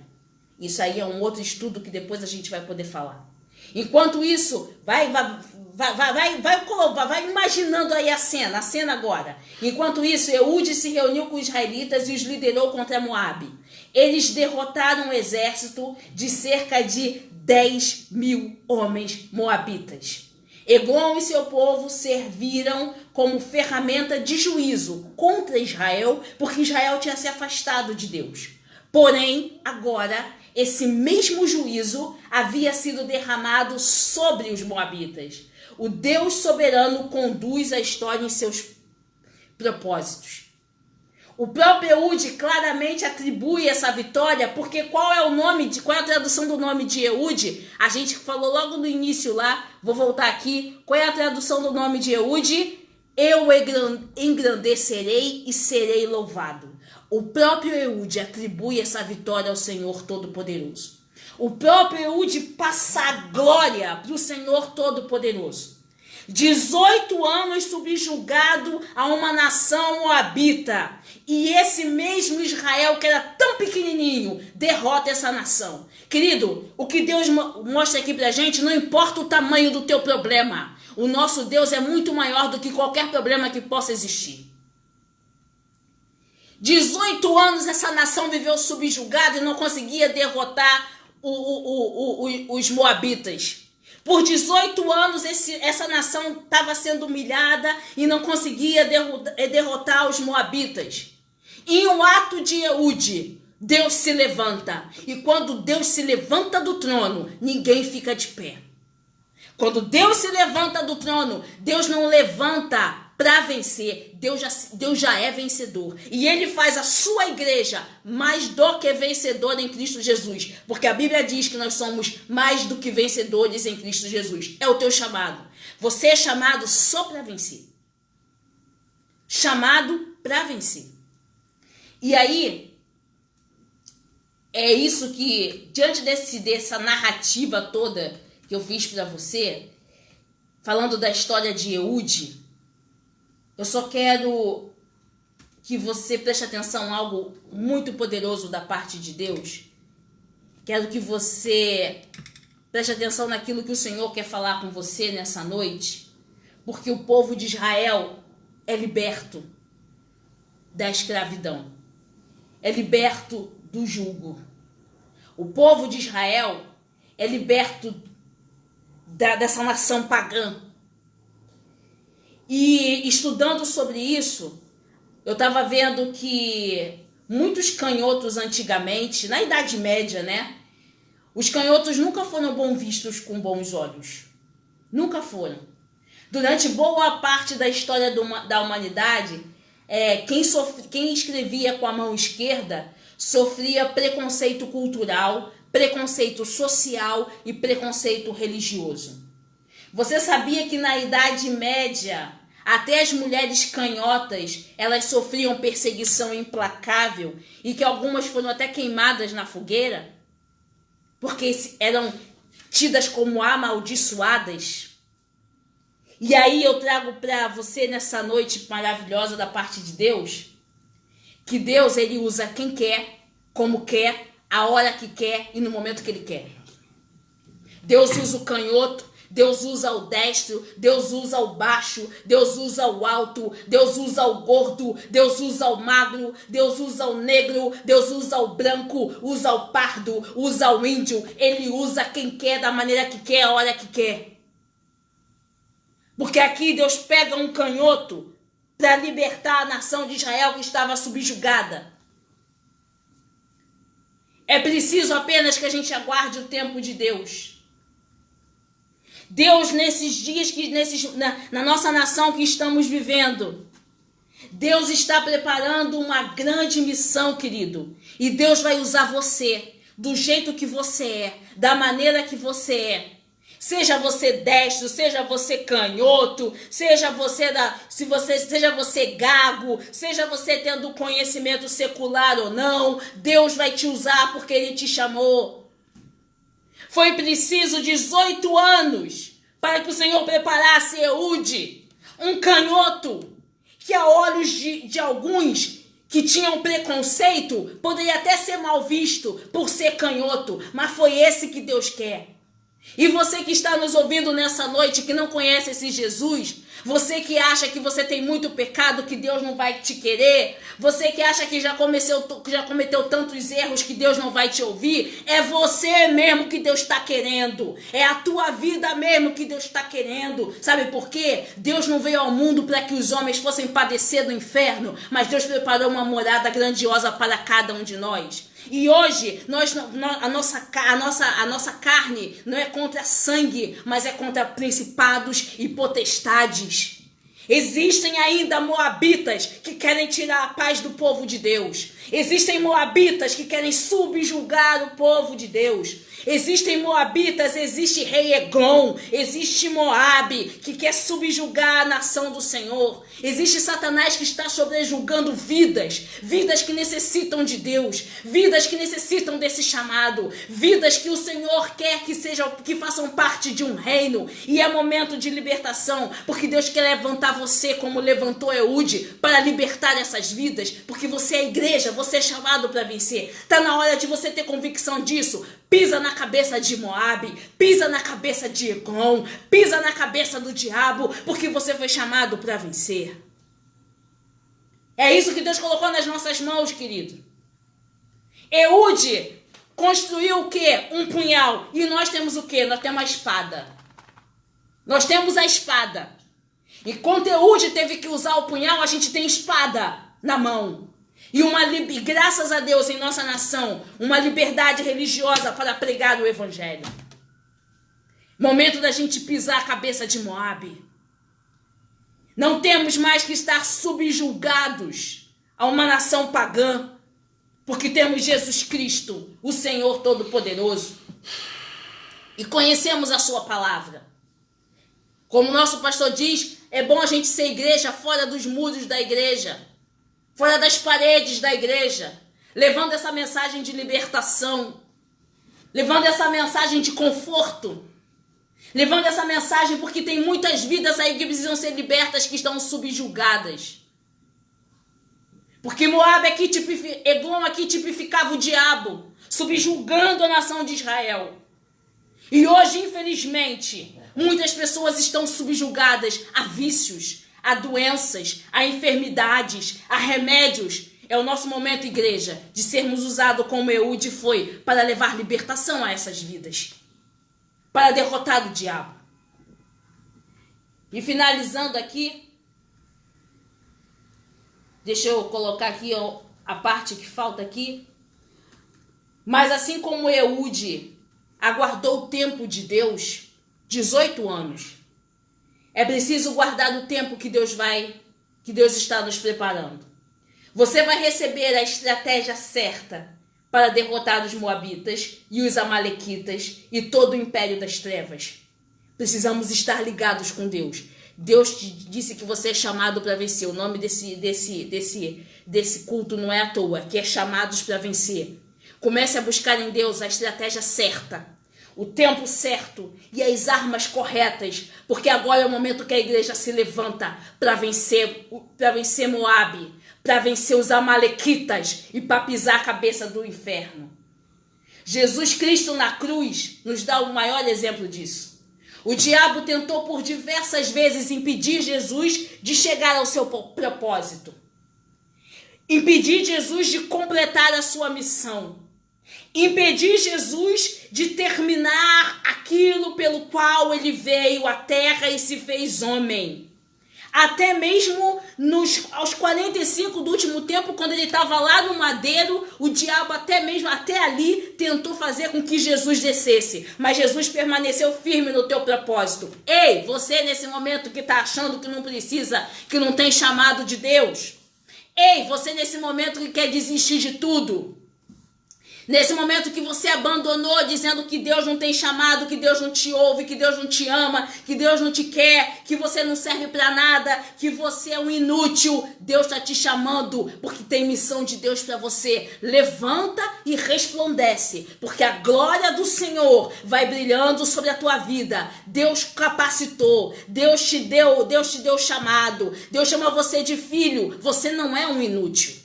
Isso aí é um outro estudo que depois a gente vai poder falar. Enquanto isso, vai imaginando aí a cena agora. Enquanto isso, Eude se reuniu com os israelitas e os liderou contra Moabe. Eles derrotaram um exército de cerca de 10.000 homens moabitas. Eglon e seu povo serviram como ferramenta de juízo contra Israel, porque Israel tinha se afastado de Deus. Porém, agora, esse mesmo juízo havia sido derramado sobre os moabitas. O Deus soberano conduz a história em seus propósitos. O próprio Eude claramente atribui essa vitória, porque qual é a tradução do nome de Eude? A gente falou logo no início lá, vou voltar aqui. Qual é a tradução do nome de Eude? Eu engrandecerei e serei louvado. O próprio Eude atribui essa vitória ao Senhor Todo-Poderoso. O próprio Eude passa a glória para o Senhor Todo-Poderoso. 18 anos subjugado a uma nação moabita. E esse mesmo Israel, que era tão pequenininho, derrota essa nação. Querido, o que Deus mostra aqui pra gente, não importa o tamanho do teu problema. O nosso Deus é muito maior do que qualquer problema que possa existir. 18 anos essa nação viveu subjugada e não conseguia derrotar os moabitas. Por 18 anos essa nação estava sendo humilhada e não conseguia derrotar os moabitas. Em um ato de Eude, Deus se levanta. E quando Deus se levanta do trono, ninguém fica de pé. Quando Deus se levanta do trono, Deus não levanta para vencer. Deus já é vencedor. E Ele faz a sua igreja mais do que vencedora em Cristo Jesus. Porque a Bíblia diz que nós somos mais do que vencedores em Cristo Jesus. É o teu chamado. Você é chamado só para vencer. Chamado para vencer. E aí, é isso que, diante dessa narrativa toda que eu fiz para você, falando da história de Eude, eu só quero que você preste atenção a algo muito poderoso da parte de Deus. Quero que você preste atenção naquilo que o Senhor quer falar com você nessa noite, porque o povo de Israel é liberto da escravidão, é liberto do jugo. O povo de Israel é liberto dessa nação pagã. E estudando sobre isso, eu estava vendo que muitos canhotos antigamente, na Idade Média, né? Os canhotos nunca foram bom vistos com bons olhos. Nunca foram. Durante boa parte da história da humanidade, quem escrevia com a mão esquerda sofria preconceito cultural, preconceito social e preconceito religioso. Você sabia que na Idade Média, até as mulheres canhotas, elas sofriam perseguição implacável e que algumas foram até queimadas na fogueira? Porque eram tidas como amaldiçoadas. E aí eu trago para você nessa noite maravilhosa da parte de Deus, que Deus ele usa quem quer, como quer, a hora que quer e no momento que ele quer. Deus usa o canhoto, Deus usa o destro, Deus usa o baixo, Deus usa o alto, Deus usa o gordo, Deus usa o magro, Deus usa o negro, Deus usa o branco, usa o pardo, usa o índio. Ele usa quem quer, da maneira que quer, a hora que quer. Porque aqui Deus pega um canhoto para libertar a nação de Israel que estava subjugada. É preciso apenas que a gente aguarde o tempo de Deus. Deus, nesses dias, na nossa nação que estamos vivendo, Deus está preparando uma grande missão, querido. E Deus vai usar você, do jeito que você é, da maneira que você é. Seja você destro, seja você canhoto, seja você gago, seja você tendo conhecimento secular ou não, Deus vai te usar porque Ele te chamou. Foi preciso 18 anos para que o Senhor preparasse Eude, um canhoto, que a olhos de alguns que tinham preconceito, poderia até ser mal visto por ser canhoto, mas foi esse que Deus quer. E você que está nos ouvindo nessa noite, que não conhece esse Jesus, você que acha que você tem muito pecado, que Deus não vai te querer, você que acha que já cometeu tantos erros que Deus não vai te ouvir, é você mesmo que Deus está querendo, é a tua vida mesmo que Deus está querendo. Sabe por quê? Deus não veio ao mundo para que os homens fossem padecer do inferno, mas Deus preparou uma morada grandiosa para cada um de nós. E hoje, a nossa carne não é contra sangue, mas é contra principados e potestades. Existem ainda moabitas que querem tirar a paz do povo de Deus. Existem moabitas que querem subjugar o povo de Deus. Existem moabitas, existe rei Eglon, existe Moabe que quer subjugar a nação do Senhor. Existe Satanás que está sobrejulgando vidas que necessitam de Deus, vidas que necessitam desse chamado, vidas que o Senhor quer que façam parte de um reino. E é momento de libertação, porque Deus quer levantar você como levantou Eude para libertar essas vidas, porque você é a igreja, você é chamado para vencer. Está na hora de você ter convicção disso. Pisa na cabeça de Moabe, pisa na cabeça de Eglon, pisa na cabeça do diabo, porque você foi chamado para vencer. É isso que Deus colocou nas nossas mãos, querido. Eude construiu o quê? Um punhal. E nós temos o quê? Nós temos a espada. Nós temos a espada. Enquanto Eude teve que usar o punhal, a gente tem espada na mão. E graças a Deus em nossa nação, uma liberdade religiosa para pregar o evangelho. Momento da gente pisar a cabeça de Moabe. Não temos mais que estar subjugados a uma nação pagã, porque temos Jesus Cristo, o Senhor Todo-Poderoso, e conhecemos a sua palavra. Como nosso pastor diz, é bom a gente ser igreja fora dos muros da igreja, fora das paredes da igreja, levando essa mensagem de libertação, levando essa mensagem de conforto, levando essa mensagem porque tem muitas vidas aí que precisam ser libertas, que estão subjugadas. Porque Moabe aqui, Eglon aqui tipificava o diabo, subjugando a nação de Israel. E hoje, infelizmente, muitas pessoas estão subjugadas a vícios, a doenças, a enfermidades, a remédios. É o nosso momento, igreja, de sermos usados como Eude foi para levar libertação a essas vidas, para derrotar o diabo. E finalizando aqui, deixa eu colocar aqui a parte que falta aqui. Mas assim como Eude aguardou o tempo de Deus, 18 anos, é preciso guardar o tempo que Deus está nos preparando. Você vai receber a estratégia certa para derrotar os moabitas e os amalequitas e todo o império das trevas. Precisamos estar ligados com Deus. Deus te disse que você é chamado para vencer. O nome desse culto não é à toa, que é chamados para vencer. Comece a buscar em Deus a estratégia certa, o tempo certo e as armas corretas, porque agora é o momento que a igreja se levanta para vencer Moabe, para vencer os amalequitas e para pisar a cabeça do inferno. Jesus Cristo na cruz nos dá o maior exemplo disso. O diabo tentou por diversas vezes impedir Jesus de chegar ao seu propósito. Impedir Jesus de completar a sua missão. Impedir Jesus de terminar aquilo pelo qual ele veio à terra e se fez homem. Até mesmo aos 45 do último tempo, quando ele estava lá no madeiro, o diabo até ali tentou fazer com que Jesus descesse. Mas Jesus permaneceu firme no teu propósito. Ei, você nesse momento que está achando que não precisa, que não tem chamado de Deus. Ei, você nesse momento que quer desistir de tudo. Nesse momento que você abandonou dizendo que Deus não tem chamado, que Deus não te ouve, que Deus não te ama, que Deus não te quer, que você não serve para nada, que você é um inútil. Deus está te chamando porque tem missão de Deus para você. Levanta e resplandece, porque a glória do Senhor vai brilhando sobre a tua vida. Deus capacitou, Deus te deu chamado, Deus chama você de filho. Você não é um inútil.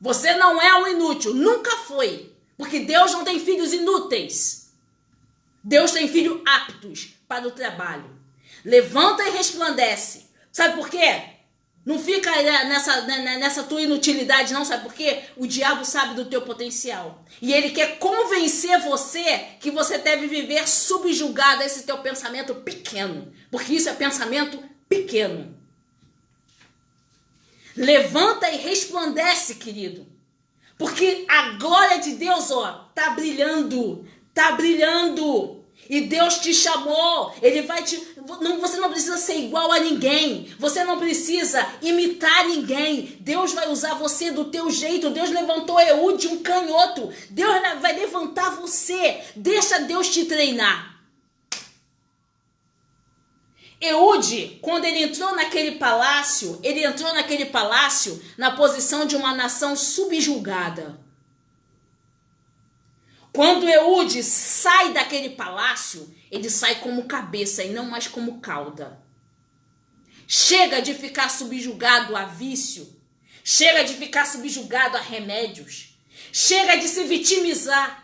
Você não é um inútil, nunca foi, porque Deus não tem filhos inúteis. Deus tem filhos aptos para o trabalho. Levanta e resplandece. Sabe por quê? Não fica nessa tua inutilidade, não. Sabe por quê? O diabo sabe do teu potencial. E ele quer convencer você que você deve viver subjugado a esse teu pensamento pequeno. Porque isso é pensamento pequeno. Levanta e resplandece, querido. Porque a glória de Deus, tá brilhando. Tá brilhando. E Deus te chamou. Você não precisa ser igual a ninguém. Você não precisa imitar ninguém. Deus vai usar você do teu jeito. Deus levantou Eude, um canhoto. Deus vai levantar você. Deixa Deus te treinar. Eude, quando ele entrou naquele palácio na posição de uma nação subjugada. Quando Eude sai daquele palácio, ele sai como cabeça e não mais como cauda. Chega de ficar subjugado a vício. Chega de ficar subjugado a remédios. Chega de se vitimizar.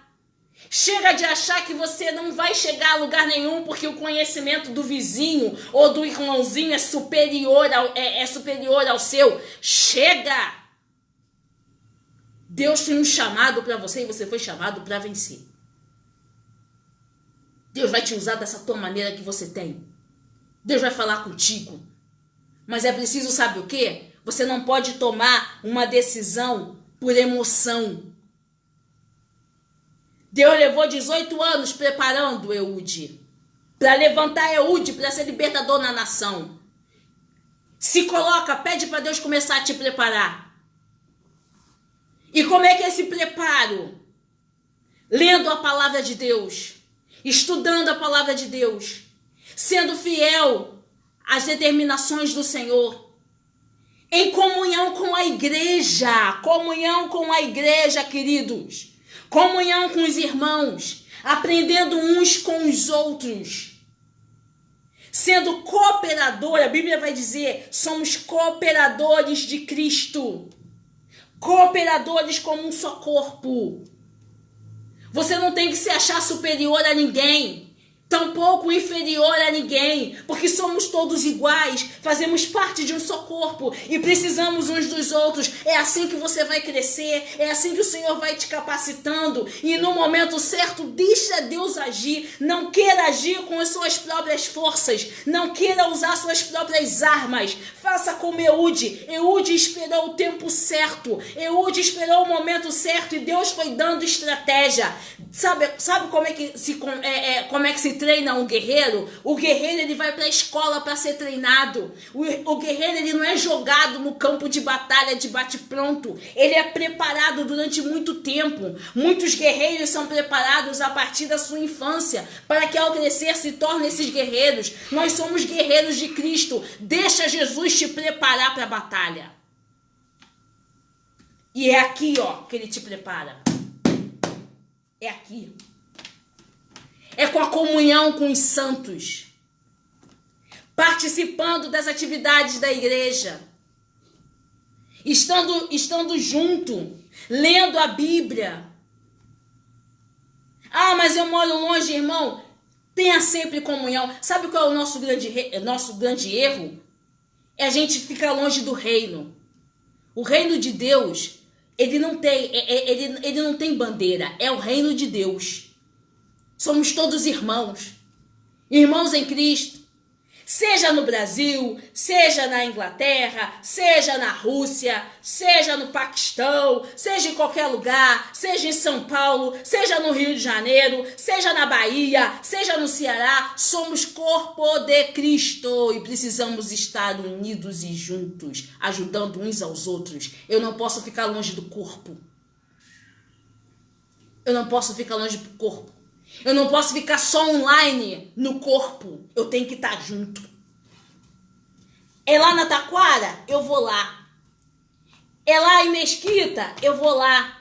Chega de achar que você não vai chegar a lugar nenhum porque o conhecimento do vizinho ou do irmãozinho é superior ao seu. Chega! Deus tem um chamado para você e você foi chamado para vencer. Deus vai te usar dessa tua maneira que você tem. Deus vai falar contigo. Mas é preciso, sabe o quê? Você não pode tomar uma decisão por emoção. Deus levou 18 anos preparando Eude. Para levantar Eude, para ser libertador na nação. Se coloca, pede para Deus começar a te preparar. E como é que é esse preparo? Lendo a palavra de Deus. Estudando a palavra de Deus. Sendo fiel às determinações do Senhor. Em comunhão com a igreja. Comunhão com a igreja, queridos. Comunhão com os irmãos, aprendendo uns com os outros, sendo cooperador. A Bíblia vai dizer, somos cooperadores de Cristo, cooperadores como um só corpo. Você não tem que se achar superior a ninguém, tampouco inferior a ninguém, porque somos todos iguais, fazemos parte de um só corpo e precisamos uns dos outros. É assim que você vai crescer, é assim que o Senhor vai te capacitando e no momento certo deixa Deus agir. Não queira agir com as suas próprias forças, não queira usar suas próprias armas. Faça como Eude. Eude esperou o tempo certo, Eude esperou o momento certo e Deus foi dando estratégia. Sabe como é que se treina um guerreiro? O guerreiro, ele vai para a escola para ser treinado. O guerreiro, ele não é jogado no campo de batalha de bate-pronto. Ele é preparado durante muito tempo. Muitos guerreiros são preparados a partir da sua infância, para que ao crescer se tornem esses guerreiros. Nós somos guerreiros de Cristo. Deixa Jesus te preparar para a batalha. E é aqui, ó, que ele te prepara. É aqui. É com a comunhão com os santos. Participando das atividades da igreja. Estando junto. Lendo a Bíblia. Ah, mas eu moro longe, irmão. Tenha sempre comunhão. Sabe qual é o nosso grande erro? É a gente ficar longe do reino. O reino de Deus, ele não tem bandeira. É o reino de Deus. Somos todos irmãos. Irmãos em Cristo. Seja no Brasil, seja na Inglaterra, seja na Rússia, seja no Paquistão, seja em qualquer lugar, seja em São Paulo, seja no Rio de Janeiro, seja na Bahia, seja no Ceará, somos corpo de Cristo e precisamos estar unidos e juntos, ajudando uns aos outros. Eu não posso ficar longe do corpo. Eu não posso ficar longe do corpo. Eu não posso ficar só online no corpo. Eu tenho que estar junto. É lá na Taquara? Eu vou lá. É lá em Mesquita? Eu vou lá.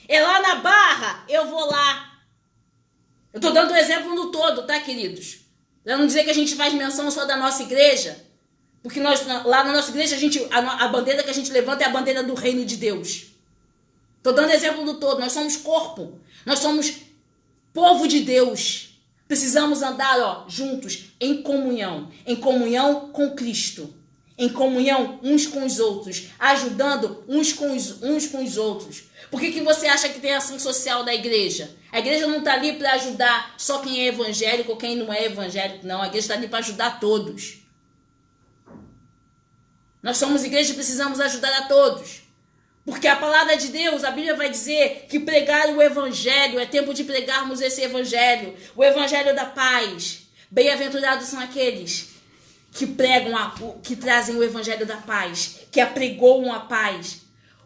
É lá na Barra? Eu vou lá. Eu tô dando o exemplo no todo, tá, queridos? Pra não dizer que a gente faz menção só da nossa igreja. Porque nós, lá na nossa igreja, a bandeira que a gente levanta é a bandeira do reino de Deus. Tô dando exemplo do todo. Nós somos corpo. Nós somos povo de Deus, precisamos andar, ó, juntos, em comunhão com Cristo, em comunhão uns com os outros, ajudando uns com os outros. Por que você acha que tem ação social da igreja? A igreja não está ali para ajudar só quem é evangélico ou quem não é evangélico, não. A igreja está ali para ajudar todos. Nós somos igreja e precisamos ajudar a todos. Porque a palavra de Deus, a Bíblia vai dizer que pregar o evangelho, é tempo de pregarmos esse evangelho, o evangelho da paz. Bem-aventurados são aqueles que pregam, que trazem o evangelho da paz, que apregoam a paz.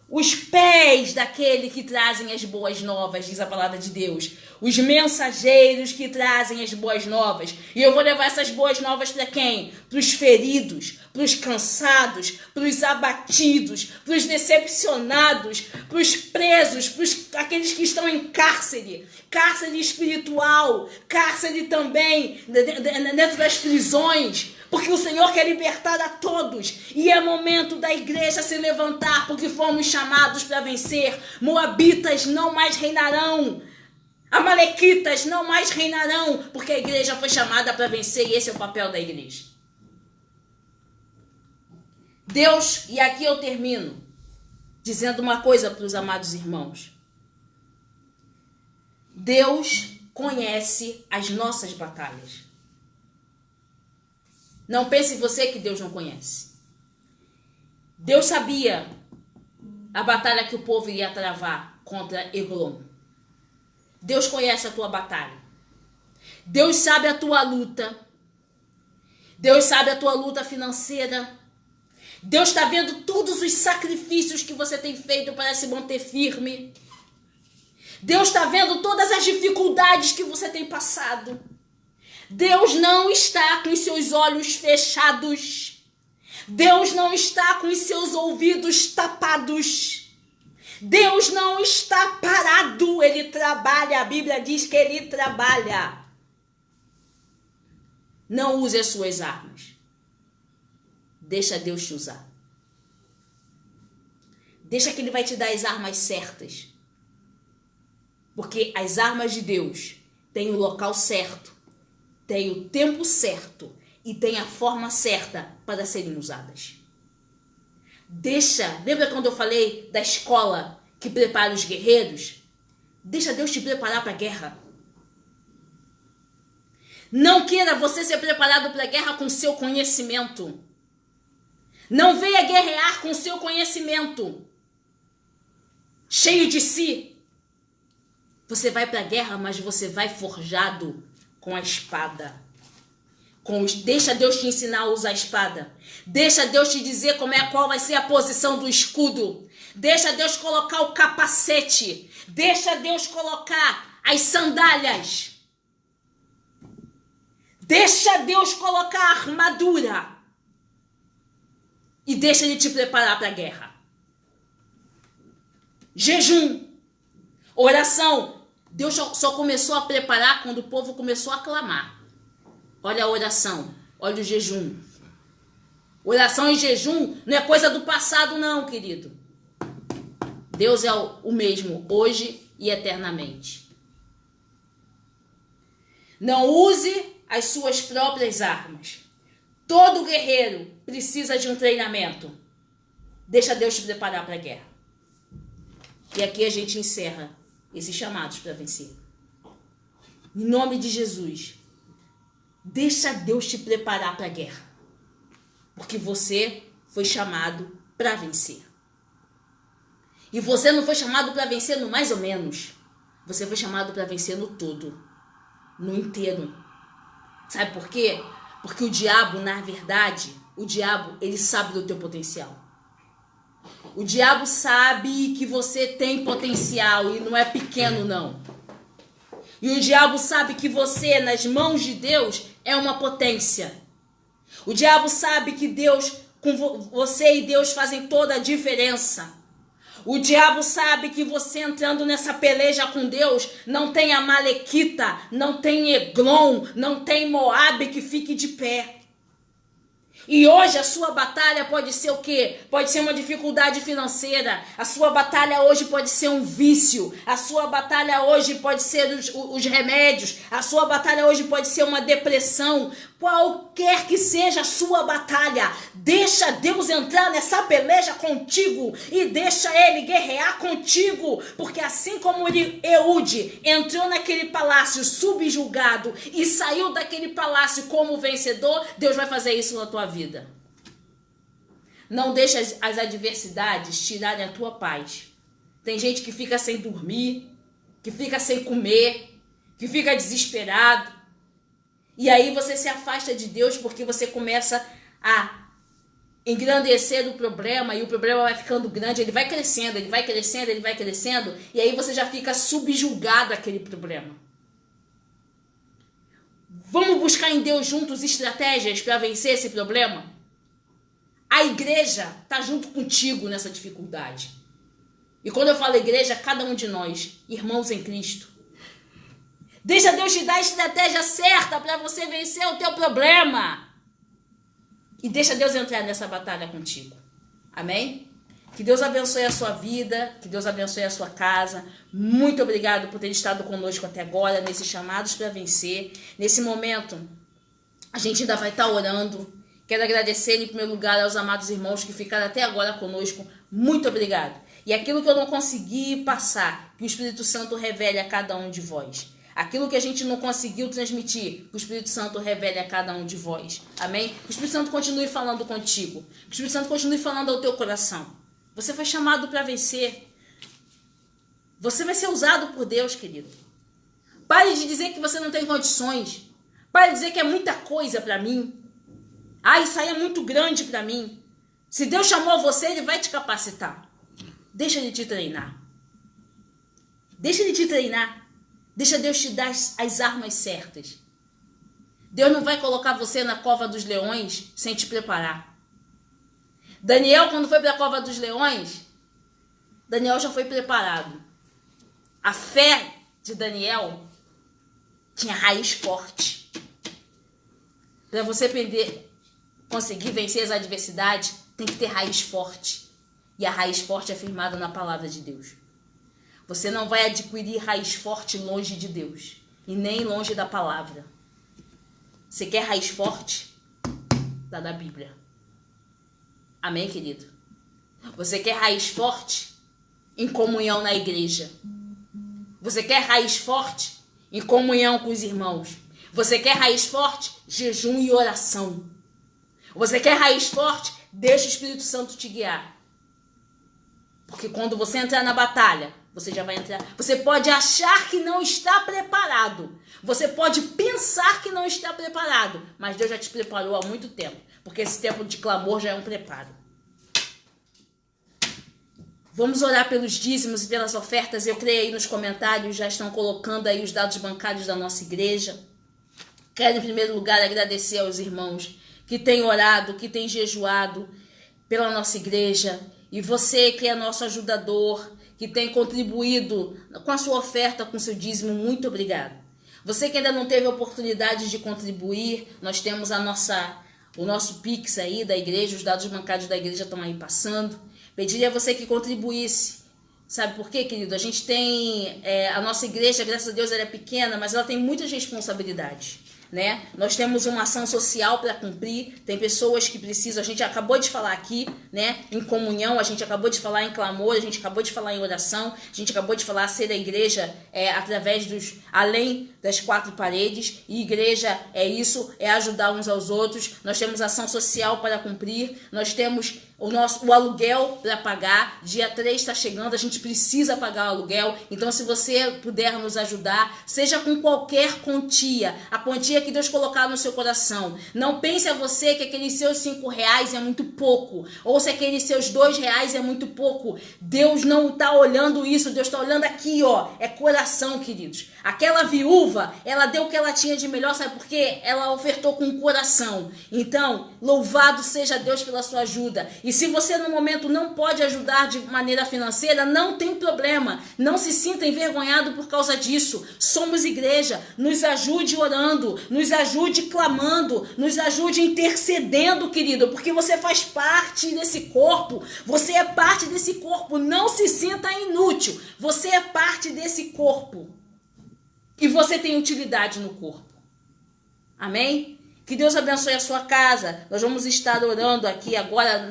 Os pés daquele que trazem as boas novas, diz a palavra de Deus. Os mensageiros que trazem as boas novas. E eu vou levar essas boas novas para quem? Para os feridos, para os cansados, para os abatidos, para os decepcionados, para os presos, para aqueles que estão em cárcere. Cárcere espiritual, cárcere também dentro das prisões. Porque o Senhor quer libertar a todos. E é momento da igreja se levantar, porque fomos chamados para vencer. Moabitas não mais reinarão. Amalequitas não mais reinarão, porque a igreja foi chamada para vencer e esse é o papel da igreja. Deus, e aqui eu termino, dizendo uma coisa para os amados irmãos. Deus conhece as nossas batalhas. Não pense você que Deus não conhece. Deus sabia a batalha que o povo iria travar contra Eglon. Deus conhece a tua batalha. Deus sabe a tua luta. Deus sabe a tua luta financeira. Deus está vendo todos os sacrifícios que você tem feito para se manter firme. Deus está vendo todas as dificuldades que você tem passado. Deus não está com os seus olhos fechados. Deus não está com os seus ouvidos tapados. Deus não está parado, Ele trabalha. A Bíblia diz que Ele trabalha. Não use as suas armas. Deixa Deus te usar. Deixa que Ele vai te dar as armas certas. Porque as armas de Deus têm o local certo, têm o tempo certo e têm a forma certa para serem usadas. Lembra quando eu falei da escola que prepara os guerreiros? Deixa Deus te preparar para a guerra. Não queira você ser preparado para a guerra com seu conhecimento. Não venha guerrear com seu conhecimento. Cheio de si. Você vai para a guerra, mas você vai forjado Com a espada. Deixa Deus te ensinar a usar a espada. Deixa Deus te dizer qual vai ser a posição do escudo. Deixa Deus colocar o capacete. Deixa Deus colocar as sandálias. Deixa Deus colocar a armadura. E deixa Ele te preparar para a guerra. Jejum. Oração. Deus só começou a preparar quando o povo começou a clamar. Olha a oração. Olha o jejum. Oração e jejum não é coisa do passado não, querido. Deus é o mesmo hoje e eternamente. Não use as suas próprias armas. Todo guerreiro precisa de um treinamento. Deixa Deus te preparar para a guerra. E aqui a gente encerra esses chamados para vencer. Em nome de Jesus, deixa Deus te preparar para a guerra. Porque você foi chamado para vencer. E você não foi chamado para vencer no mais ou menos. Você foi chamado para vencer no todo. No inteiro. Sabe por quê? Porque o diabo, na verdade, ele sabe do teu potencial. O diabo sabe que você tem potencial e não é pequeno, não. E o diabo sabe que você, nas mãos de Deus, é uma potência. O diabo sabe que Deus, com você e Deus fazem toda a diferença. O diabo sabe que você entrando nessa peleja com Deus, não tem Amalequita, não tem Eglon, não tem Moabe que fique de pé. E hoje a sua batalha pode ser o quê? Pode ser uma dificuldade financeira. A sua batalha hoje pode ser um vício. A sua batalha hoje pode ser os remédios. A sua batalha hoje pode ser uma depressão. Qualquer que seja a sua batalha, deixa Deus entrar nessa peleja contigo e deixa Ele guerrear contigo. Porque assim como Eude entrou naquele palácio subjugado e saiu daquele palácio como vencedor, Deus vai fazer isso na tua vida. Não deixa as adversidades tirarem a tua paz. Tem gente que fica sem dormir, que fica sem comer, que fica desesperado. E aí você se afasta de Deus porque você começa a engrandecer o problema e o problema vai ficando grande, ele vai crescendo, ele vai crescendo, ele vai crescendo e aí você já fica subjugado àquele problema. Vamos buscar em Deus juntos estratégias para vencer esse problema? A igreja está junto contigo nessa dificuldade. E quando eu falo igreja, cada um de nós, irmãos em Cristo. Deixa Deus te dar a estratégia certa para você vencer o teu problema. E deixa Deus entrar nessa batalha contigo. Amém? Que Deus abençoe a sua vida, que Deus abençoe a sua casa. Muito obrigado por ter estado conosco até agora, nesses chamados para vencer. Nesse momento, a gente ainda vai estar orando. Quero agradecer em primeiro lugar aos amados irmãos que ficaram até agora conosco. Muito obrigado. E aquilo que eu não consegui passar, que o Espírito Santo revele a cada um de vós. Aquilo que a gente não conseguiu transmitir, que o Espírito Santo revele a cada um de vós. Amém? Que o Espírito Santo continue falando contigo. Que o Espírito Santo continue falando ao teu coração. Você foi chamado para vencer. Você vai ser usado por Deus, querido. Pare de dizer que você não tem condições. Pare de dizer que é muita coisa para mim. Ah, isso aí é muito grande para mim. Se Deus chamou você, Ele vai te capacitar. Deixa Ele te treinar. Deixa Ele te treinar. Deixa Deus te dar as armas certas. Deus não vai colocar você na cova dos leões sem te preparar. Daniel, quando foi para a cova dos leões, Daniel já foi preparado. A fé de Daniel tinha raiz forte. Para você conseguir vencer as adversidades, tem que ter raiz forte. E a raiz forte é firmada na palavra de Deus. Você não vai adquirir raiz forte longe de Deus. E nem longe da palavra. Você quer raiz forte? Dá da Bíblia. Amém, querido? Você quer raiz forte? Em comunhão na igreja. Você quer raiz forte? Em comunhão com os irmãos. Você quer raiz forte? Jejum e oração. Você quer raiz forte? Deixa o Espírito Santo te guiar. Porque quando você entrar na batalha, você já vai entrar. Você pode achar que não está preparado. Você pode pensar que não está preparado. Mas Deus já te preparou há muito tempo. Porque esse tempo de clamor já é um preparo. Vamos orar pelos dízimos e pelas ofertas. Eu creio aí nos comentários, já estão colocando aí os dados bancários da nossa igreja. Quero, em primeiro lugar, agradecer aos irmãos que têm orado, que têm jejuado pela nossa igreja. E você que é nosso ajudador, que tem contribuído com a sua oferta, com o seu dízimo, muito obrigado. Você que ainda não teve a oportunidade de contribuir, nós temos o nosso Pix aí da igreja, os dados bancários da igreja estão aí passando. Pediria a você que contribuísse. Sabe por quê, querido? A gente tem... a nossa igreja, graças a Deus, ela é pequena, mas ela tem muitas responsabilidades, né? Nós temos uma ação social para cumprir, tem pessoas que precisam, a gente acabou de falar aqui, né, em comunhão, a gente acabou de falar em clamor, a gente acabou de falar em oração, a gente acabou de falar ser a igreja através além das quatro paredes, e igreja é isso, é ajudar uns aos outros. Nós temos ação social para cumprir, nós temos o aluguel para pagar, dia 3 está chegando, a gente precisa pagar o aluguel, então se você puder nos ajudar, seja com qualquer quantia, a quantia que Deus colocar no seu coração. Não pense a você que aqueles seus R$5 é muito pouco, ou se aqueles seus R$2 é muito pouco. Deus não está olhando isso, Deus está olhando aqui, ó, é coração, queridos. Aquela viúva, ela deu o que ela tinha de melhor, sabe por quê? Ela ofertou com o coração. Então, louvado seja Deus pela sua ajuda. E se você no momento não pode ajudar de maneira financeira, não tem problema. Não se sinta envergonhado por causa disso. Somos igreja. Nos ajude orando, nos ajude clamando, nos ajude intercedendo, querido, porque você faz parte desse corpo. Você é parte desse corpo. Não se sinta inútil. Você é parte desse corpo. E você tem utilidade no corpo. Amém? Que Deus abençoe a sua casa. Nós vamos estar orando aqui agora.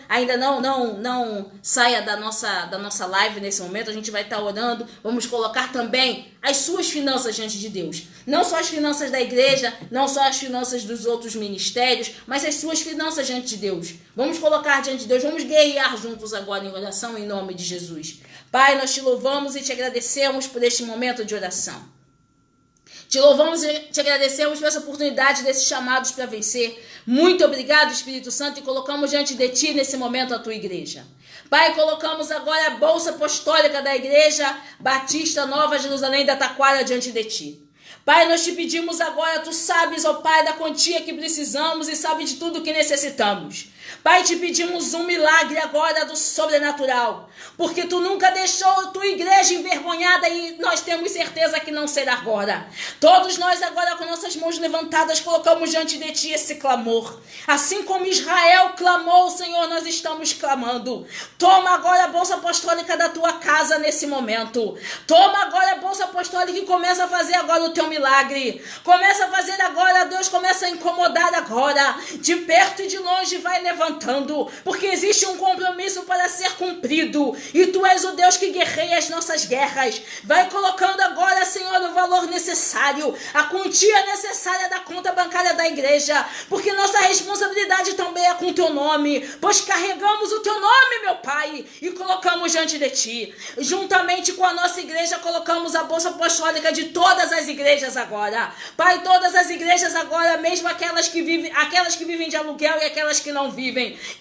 Ainda não saia da nossa live nesse momento. A gente vai estar orando. Vamos colocar também as suas finanças diante de Deus. Não só as finanças da igreja, não só as finanças dos outros ministérios, mas as suas finanças diante de Deus. Vamos colocar diante de Deus. Vamos guerrear juntos agora em oração em nome de Jesus. Pai, nós te louvamos e te agradecemos por este momento de oração. Te louvamos e te agradecemos por essa oportunidade desses chamados para vencer. Muito obrigado, Espírito Santo, e colocamos diante de ti nesse momento a tua igreja. Pai, colocamos agora a bolsa apostólica da igreja Batista Nova Jerusalém da Taquara diante de ti. Pai, nós te pedimos agora, tu sabes, ó Pai, da quantia que precisamos e sabe de tudo que necessitamos. Pai, te pedimos um milagre agora do sobrenatural, porque tu nunca deixou a tua igreja envergonhada e nós temos certeza que não será agora. Todos nós agora com nossas mãos levantadas colocamos diante de ti esse clamor. Assim como Israel clamou, Senhor, nós estamos clamando. Toma agora a bolsa apostólica da tua casa nesse momento. Toma agora a bolsa apostólica e começa a fazer agora o teu milagre. Começa a fazer agora, Deus, começa a incomodar agora. De perto e de longe vai levantando, porque existe um compromisso para ser cumprido, e tu és o Deus que guerreia as nossas guerras. Vai colocando agora, Senhor, o valor necessário, a quantia necessária da conta bancária da igreja, porque nossa responsabilidade também é com o teu nome, pois carregamos o teu nome, meu Pai, e colocamos diante de ti. Juntamente com a nossa igreja, colocamos a bolsa apostólica de todas as igrejas agora. Pai, todas as igrejas agora, mesmo aquelas que vivem de aluguel e aquelas que não vivem.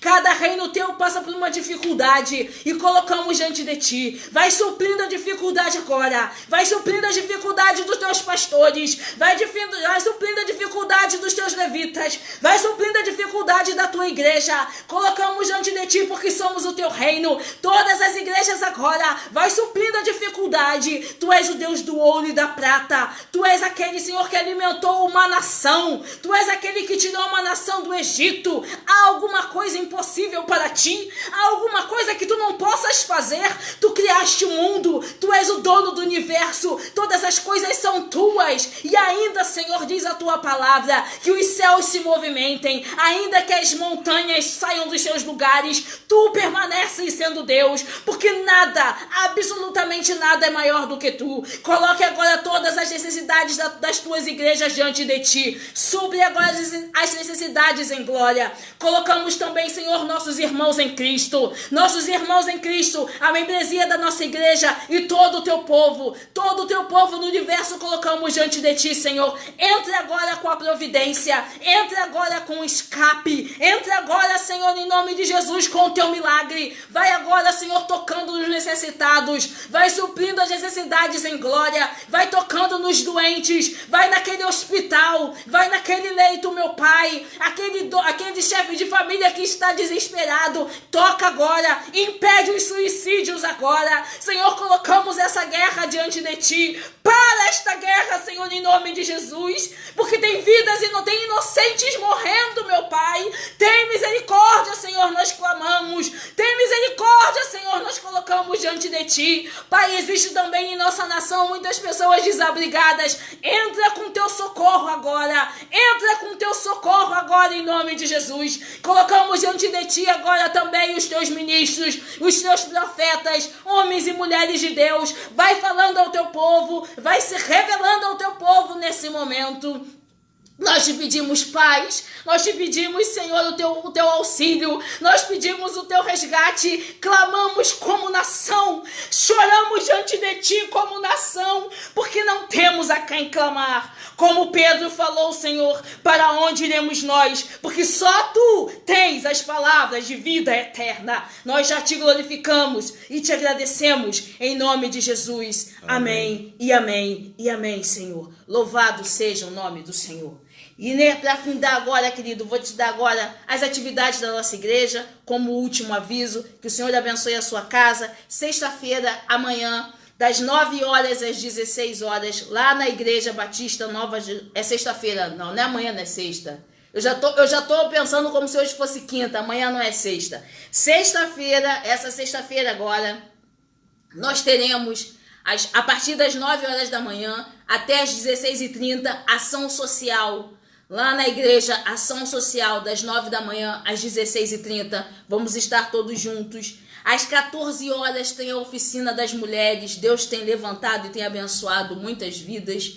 Cada reino teu passa por uma dificuldade e colocamos diante de ti. Vai suprindo a dificuldade agora. Vai suprindo a dificuldade dos teus pastores. Vai suprindo a dificuldade dos teus levitas. Vai suprindo a dificuldade da tua igreja. Colocamos diante de ti porque somos o teu reino. Todas as igrejas agora. Vai suprindo a dificuldade. Tu és o Deus do ouro e da prata. Tu és aquele, Senhor, que alimentou uma nação. Tu és aquele que tirou uma nação do Egito. Há alguma coisa impossível para ti? Há alguma coisa que tu não possas fazer? Tu criaste o mundo, tu és o dono do universo, todas as coisas são tuas, e ainda, Senhor, diz a tua palavra, que os céus se movimentem, ainda que as montanhas saiam dos seus lugares, tu permaneces sendo Deus, porque nada, absolutamente nada é maior do que tu. Coloque agora todas as necessidades das tuas igrejas diante de ti, supre agora as necessidades em glória. Colocamos colocamos também, Senhor, nossos irmãos em Cristo, a membresia da nossa igreja e todo o teu povo no universo colocamos diante de ti, Senhor. Entre agora com a providência, entre agora com o escape, entre agora, Senhor, em nome de Jesus, com o teu milagre. Vai agora, Senhor, tocando nos necessitados, vai suprindo as necessidades em glória, vai tocando nos doentes, vai naquele hospital, vai naquele leito, meu Pai, aquele chefe de família que está desesperado, toca agora, impede os suicídios agora, Senhor, colocamos essa guerra diante de ti. Para esta guerra, Senhor, em nome de Jesus, porque tem vidas e não tem inocentes morrendo, meu Pai. Tem misericórdia, Senhor, nós clamamos. Tem misericórdia, Senhor, nós colocamos diante de ti. Pai, existe também em nossa nação muitas pessoas desabrigadas. Entra com teu socorro agora. Entra com teu socorro agora, em nome de Jesus. Colocamos diante de ti agora também os teus ministros, os teus profetas, homens e mulheres de Deus. Vai falando ao teu povo, vai se revelando ao teu povo nesse momento. Nós te pedimos paz, nós te pedimos, Senhor, o teu auxílio, nós pedimos o teu resgate, clamamos como nação, choramos diante de ti como nação, porque não temos a quem clamar. Como Pedro falou, Senhor, para onde iremos nós? Porque só tu tens as palavras de vida eterna. Nós já te glorificamos e te agradecemos em nome de Jesus. Amém e amém e amém, Senhor. Louvado seja o nome do Senhor. E para findar agora, querido, vou te dar agora as atividades da nossa igreja, como último aviso, que o Senhor abençoe a sua casa. Sexta-feira, amanhã, das 9 horas às 16 horas, lá na Igreja Batista Nova... É sexta-feira, não é amanhã, não é sexta. Eu já tô pensando como se hoje fosse quinta, amanhã não é sexta. Sexta-feira, essa sexta-feira agora, nós teremos, a partir das 9 horas da manhã até as 16h30, ação social. Lá na igreja, ação social, das 9 da manhã às 16h30. Vamos estar todos juntos. Às 14 horas tem a oficina das mulheres. Deus tem levantado e tem abençoado muitas vidas.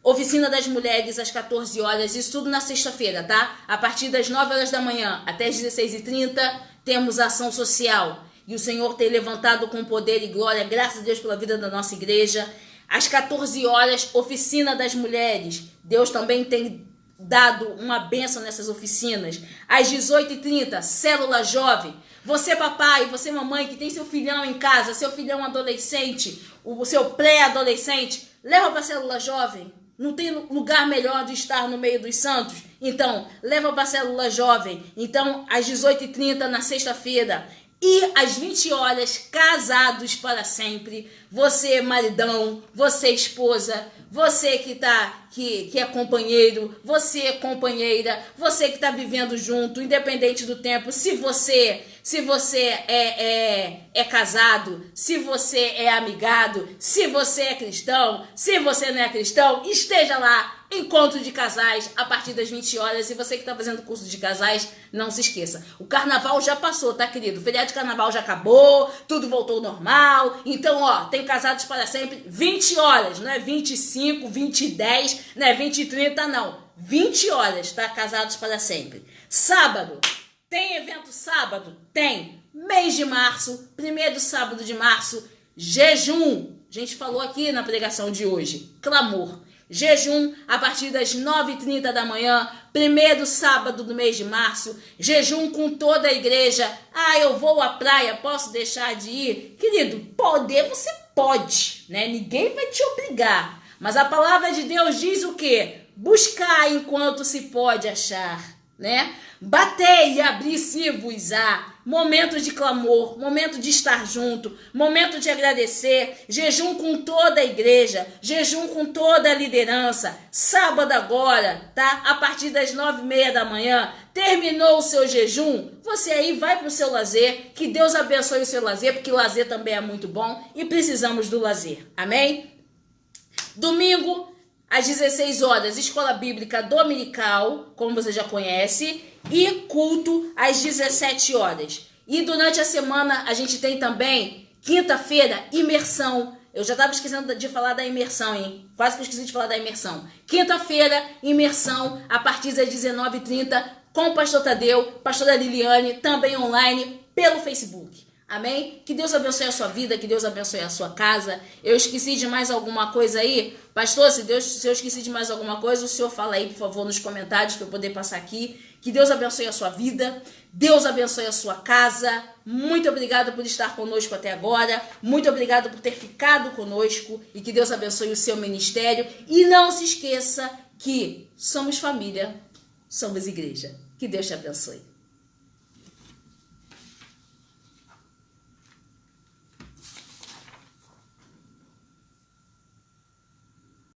Oficina das mulheres às 14 horas. Isso tudo na sexta-feira, tá? A partir das 9 horas da manhã até as 16h30, temos ação social. E o Senhor tem levantado com poder e glória. Graças a Deus pela vida da nossa igreja. Às 14 horas, oficina das mulheres. Deus também tem dado uma bênção nessas oficinas. Às 18h30, célula jovem. Você, papai, você, mamãe, que tem seu filhão em casa, seu filhão adolescente, o seu pré-adolescente, leva para a célula jovem. Não tem lugar melhor de estar no meio dos santos? Então, leva para a célula jovem. Então, às 18h30, na sexta-feira. E às 20 horas, casados para sempre. Você, maridão, você, esposa, você que é companheiro, você, companheira, você que está vivendo junto, independente do tempo. Se você é casado, se você é amigado, se você é cristão, se você não é cristão, esteja lá. Encontro de casais a partir das 20 horas. E você que está fazendo curso de casais, não se esqueça. O carnaval já passou, tá, querido? O feriado de carnaval já acabou, tudo voltou ao normal. Então, ó, tem casados para sempre 20 horas, não é 25, 20 e 10, não é 20 e 30, não. 20 horas, tá? Casados para sempre. Sábado, tem evento sábado? Tem. Mês de março, primeiro sábado de março, jejum. A gente falou aqui na pregação de hoje. Clamor. Jejum a partir das 9h30 da manhã, primeiro sábado do mês de março, jejum com toda a igreja. Ah, eu vou à praia, posso deixar de ir? Querido, poder você pode, né? Ninguém vai te obrigar. Mas a palavra de Deus diz o quê? Buscar enquanto se pode achar, né? Batei e abri-se-vos-á. Momento de clamor, momento de estar junto, momento de agradecer, jejum com toda a igreja, jejum com toda a liderança. Sábado agora, tá? A partir das 9h30 da manhã, terminou o seu jejum, você aí vai para o seu lazer, que Deus abençoe o seu lazer, porque lazer também é muito bom e precisamos do lazer, amém? Domingo, às 16 horas, escola bíblica dominical, como você já conhece, e culto às 17 horas. E durante a semana a gente tem também, quinta-feira, imersão. Eu já estava esquecendo de falar da imersão, hein? Quase que eu esqueci de falar da imersão. Quinta-feira, imersão, a partir das 19h30, com o pastor Tadeu, pastora Liliane, também online pelo Facebook. Amém? Que Deus abençoe a sua vida, que Deus abençoe a sua casa. Eu esqueci de mais alguma coisa aí? Pastor, se eu esqueci de mais alguma coisa, o senhor fala aí, por favor, nos comentários para eu poder passar aqui. Que Deus abençoe a sua vida, Deus abençoe a sua casa. Muito obrigada por estar conosco até agora. Muito obrigada por ter ficado conosco e que Deus abençoe o seu ministério. E não se esqueça que somos família, somos igreja. Que Deus te abençoe.